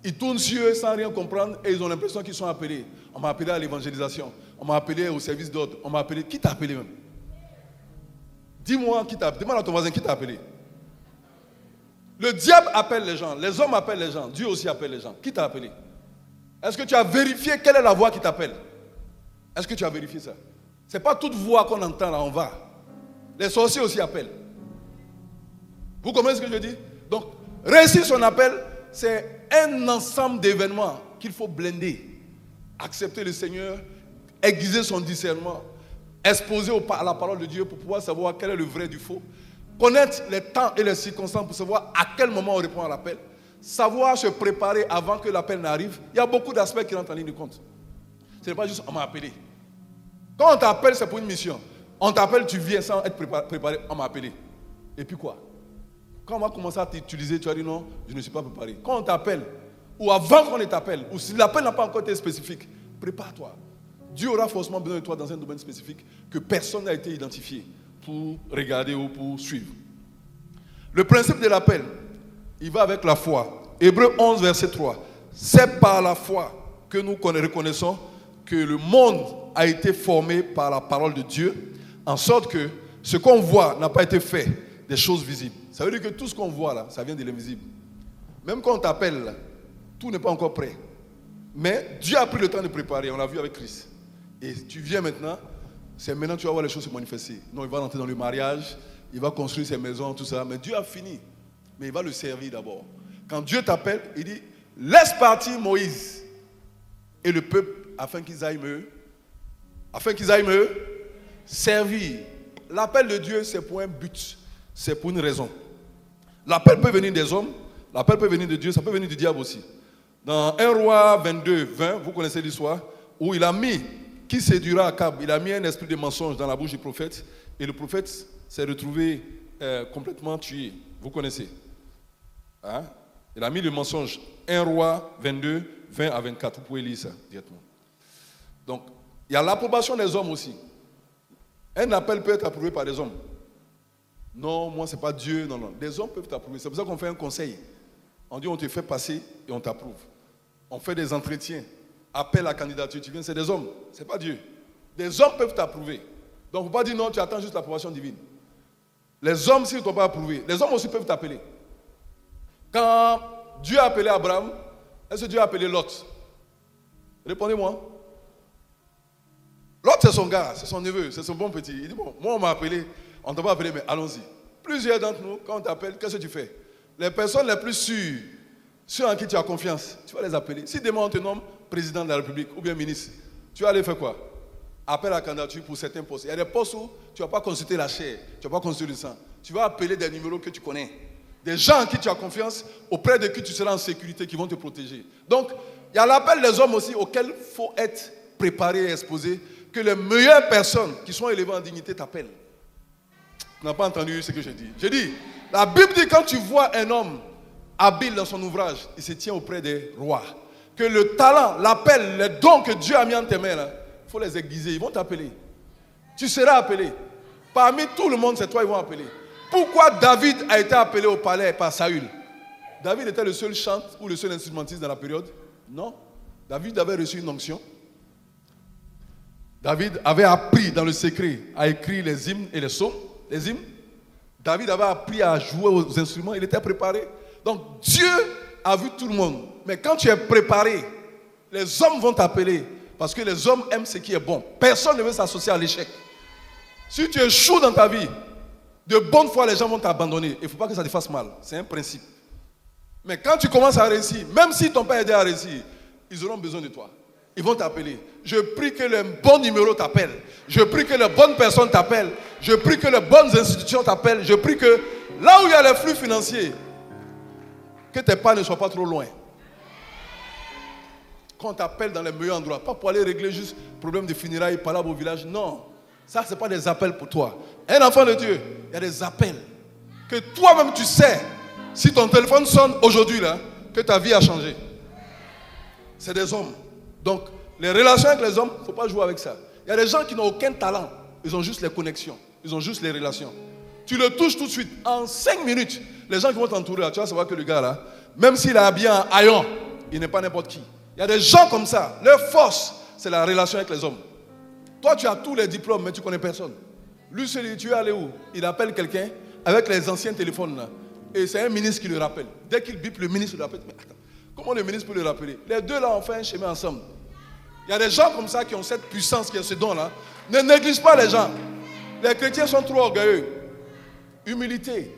A: Ils tournent sur eux sans rien comprendre et ils ont l'impression qu'ils sont appelés. On m'a appelé à l'évangélisation, on m'a appelé au service d'ordre, on m'a appelé. Qui t'a appelé même? Dis-moi qui t'a appelé. Demande à ton voisin qui t'a appelé. Le diable appelle les gens, les hommes appellent les gens, Dieu aussi appelle les gens. Qui t'a appelé? Est-ce que tu as vérifié quelle est la voix qui t'appelle? Est-ce que tu as vérifié ça? Ce n'est pas toute voix qu'on entend là, on va. Les sorciers aussi appellent. Vous comprenez ce que je dis? Donc, réussir son appel, c'est un ensemble d'événements qu'il faut blender. Accepter le Seigneur, aiguiser son discernement, exposer à la parole de Dieu pour pouvoir savoir quel est le vrai du faux. Connaître les temps et les circonstances pour savoir à quel moment on répond à l'appel. Savoir se préparer avant que l'appel n'arrive. Il y a beaucoup d'aspects qui rentrent en ligne de compte. Ce n'est pas juste on m'a appelé. Quand on t'appelle, c'est pour une mission. On t'appelle, tu viens sans être préparé, on m'a appelé. Et puis quoi? Quand on va commencer à t'utiliser, tu vas dire non, je ne suis pas préparé. Quand on t'appelle, ou avant qu'on t'appelle, ou si l'appel n'a pas encore été spécifique, prépare-toi. Dieu aura forcément besoin de toi dans un domaine spécifique que personne n'a été identifié pour regarder ou pour suivre. Le principe de l'appel, il va avec la foi. Hébreux 11, verset 3. C'est par la foi que nous reconnaissons que le monde a été formé par la parole de Dieu, en sorte que ce qu'on voit n'a pas été fait des choses visibles. Ça veut dire que tout ce qu'on voit là, ça vient de l'invisible. Même quand on t'appelle, là, tout n'est pas encore prêt. Mais Dieu a pris le temps de préparer, on l'a vu avec Christ. Et tu viens maintenant, c'est maintenant que tu vas voir les choses se manifester. Non, il va rentrer dans le mariage, il va construire ses maisons, tout ça. Mais Dieu a fini. Mais il va le servir d'abord. Quand Dieu t'appelle, il dit, laisse partir Moïse et le peuple afin qu'ils aillent me servir. L'appel de Dieu, c'est pour un but, c'est pour une raison. L'appel peut venir des hommes, l'appel peut venir de Dieu, ça peut venir du diable aussi. Dans 1 Roi 22, 20, vous connaissez l'histoire, où il a mis, qui séduira Akab, il a mis un esprit de mensonge dans la bouche du prophète, et le prophète s'est retrouvé complètement tué. Vous connaissez. Hein? Il a mis le mensonge. 1 Roi 22, 20 à 24. Vous pouvez lire ça directement. Donc, il y a l'approbation des hommes aussi. Un appel peut être approuvé par des hommes. Non, moi, ce n'est pas Dieu. Non, non. Des hommes peuvent t'approuver. C'est pour ça qu'on fait un conseil. On dit, on te fait passer et on t'approuve. On fait des entretiens. Appel à candidature. Tu viens, c'est des hommes. Ce n'est pas Dieu. Des hommes peuvent t'approuver. Donc, il ne faut pas dire non, tu attends juste l'approbation divine. Les hommes, s'ils ne t'ont pas approuvé, les hommes aussi peuvent t'appeler. Quand Dieu a appelé Abraham, est-ce que Dieu a appelé Lot? Répondez-moi. Lot, c'est son gars, c'est son neveu, c'est son bon petit. Il dit, bon, moi on m'a appelé, on ne t'a pas appelé, mais allons-y. Plusieurs d'entre nous, quand on t'appelle, qu'est-ce que tu fais? Les personnes les plus sûres, ceux en qui tu as confiance, tu vas les appeler. Si demain on te nomme président de la République ou bien ministre, tu vas aller faire quoi? Appel à candidature pour certains postes. Il y a des postes où tu ne vas pas consulter la chair, tu ne vas pas consulter le sang. Tu vas appeler des numéros que tu connais. Des gens en qui tu as confiance, auprès de qui tu seras en sécurité, qui vont te protéger. Donc, il y a l'appel des hommes aussi auquel il faut être préparé et exposé, que les meilleures personnes qui sont élevées en dignité t'appellent. Tu n'as pas entendu ce que j'ai dit. J'ai dit, la Bible dit quand tu vois un homme habile dans son ouvrage, il se tient auprès des rois. Que le talent, l'appel, les dons que Dieu a mis en tes mains, il faut les aiguiser, ils vont t'appeler. Tu seras appelé. Parmi tout le monde, c'est toi ils vont appeler. Pourquoi David a été appelé au palais par Saül? David était le seul chant ou le seul instrumentiste dans la période? Non. David avait reçu une onction. David avait appris dans le secret à écrire les hymnes et les psaumes. Les hymnes. David avait appris à jouer aux instruments. Il était préparé. Donc Dieu a vu tout le monde. Mais quand tu es préparé, les hommes vont t'appeler. Parce que les hommes aiment ce qui est bon. Personne ne veut s'associer à l'échec. Si tu échoues dans ta vie, de bonne foi, les gens vont t'abandonner. Il ne faut pas que ça te fasse mal. C'est un principe. Mais quand tu commences à réussir, même s'ils ne t'ont pas aidé à réussir, ils auront besoin de toi. Ils vont t'appeler. Je prie que le bon numéro t'appelle. Je prie que les bonnes personnes t'appellent. Je prie que les bonnes institutions t'appellent. Je prie que là où il y a les flux financiers, que tes pas ne soient pas trop loin. Quand on t'appelle dans les meilleurs endroits, pas pour aller régler juste problème de funérailles, palabres au village, non. Ça, ce n'est pas des appels pour toi. Un enfant de Dieu, il y a des appels. Que toi-même tu sais, si ton téléphone sonne aujourd'hui, là, que ta vie a changé. C'est des hommes. Donc, les relations avec les hommes, il ne faut pas jouer avec ça. Il y a des gens qui n'ont aucun talent. Ils ont juste les connexions. Ils ont juste les relations. Tu le touches tout de suite. En 5 minutes, les gens qui vont t'entourer, là, tu vas savoir que le gars là, même s'il est habillé en haillon, il n'est pas n'importe qui. Il y a des gens comme ça. Leur force, c'est la relation avec les hommes. Toi, tu as tous les diplômes, mais tu ne connais personne. Lui, tu es allé où? Il appelle quelqu'un avec les anciens téléphones là. Et c'est un ministre qui le rappelle. Dès qu'il bip, le ministre le rappelle. Mais attends, comment le ministre peut le rappeler? Les deux là ont fait un chemin ensemble. Il y a des gens comme ça qui ont cette puissance, qui ont ce don là. Ne néglige pas les gens. Les chrétiens sont trop orgueilleux. Humilité.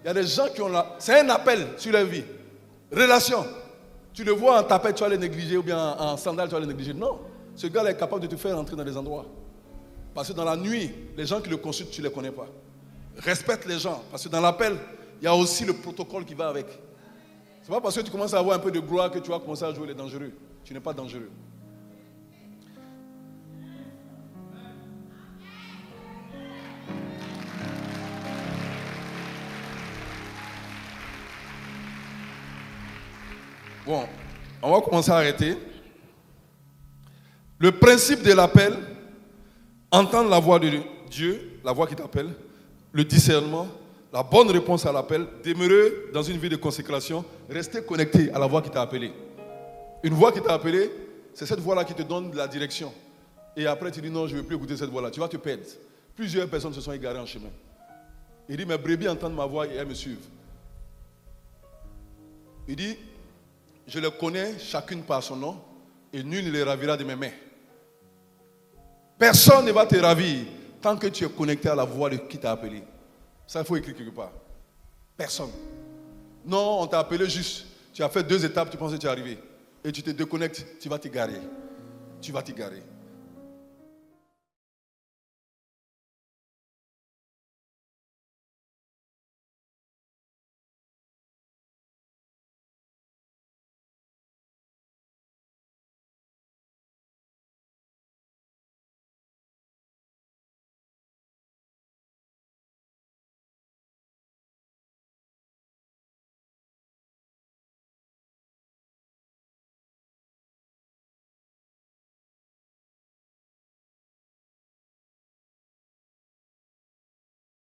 A: Il y a des gens qui ont là. C'est un appel sur leur vie. Relation. Tu le vois en tapette, tu vas les négliger, ou bien en sandales, tu vas les négliger. Non. Ce gars est capable de te faire entrer dans des endroits. Parce que dans la nuit, les gens qui le consultent, tu ne les connais pas. Respecte les gens. Parce que dans l'appel, il y a aussi le protocole qui va avec. Ce n'est pas parce que tu commences à avoir un peu de gloire que tu vas commencer à jouer les dangereux. Tu n'es pas dangereux. Bon, on va commencer à arrêter. Le principe de l'appel, entendre la voix de Dieu, la voix qui t'appelle, le discernement, la bonne réponse à l'appel, demeurer dans une vie de consécration, rester connecté à la voix qui t'a appelé. Une voix qui t'a appelé, c'est cette voix-là qui te donne la direction. Et après tu dis non, je ne veux plus écouter cette voix-là, tu vas te perdre. Plusieurs personnes se sont égarées en chemin. Il dit, mes brebis entendent ma voix et elles me suivent. Il dit, je les connais chacune par son nom et nul ne les ravira de mes mains. Personne ne va te ravir tant que tu es connecté à la voix de qui t'a appelé. Ça, il faut écrire quelque part. Personne. Non, on t'a appelé juste. Tu as fait 2 étapes, tu penses que tu es arrivé. Et tu te déconnectes, tu vas t'égarer. Tu vas t'égarer.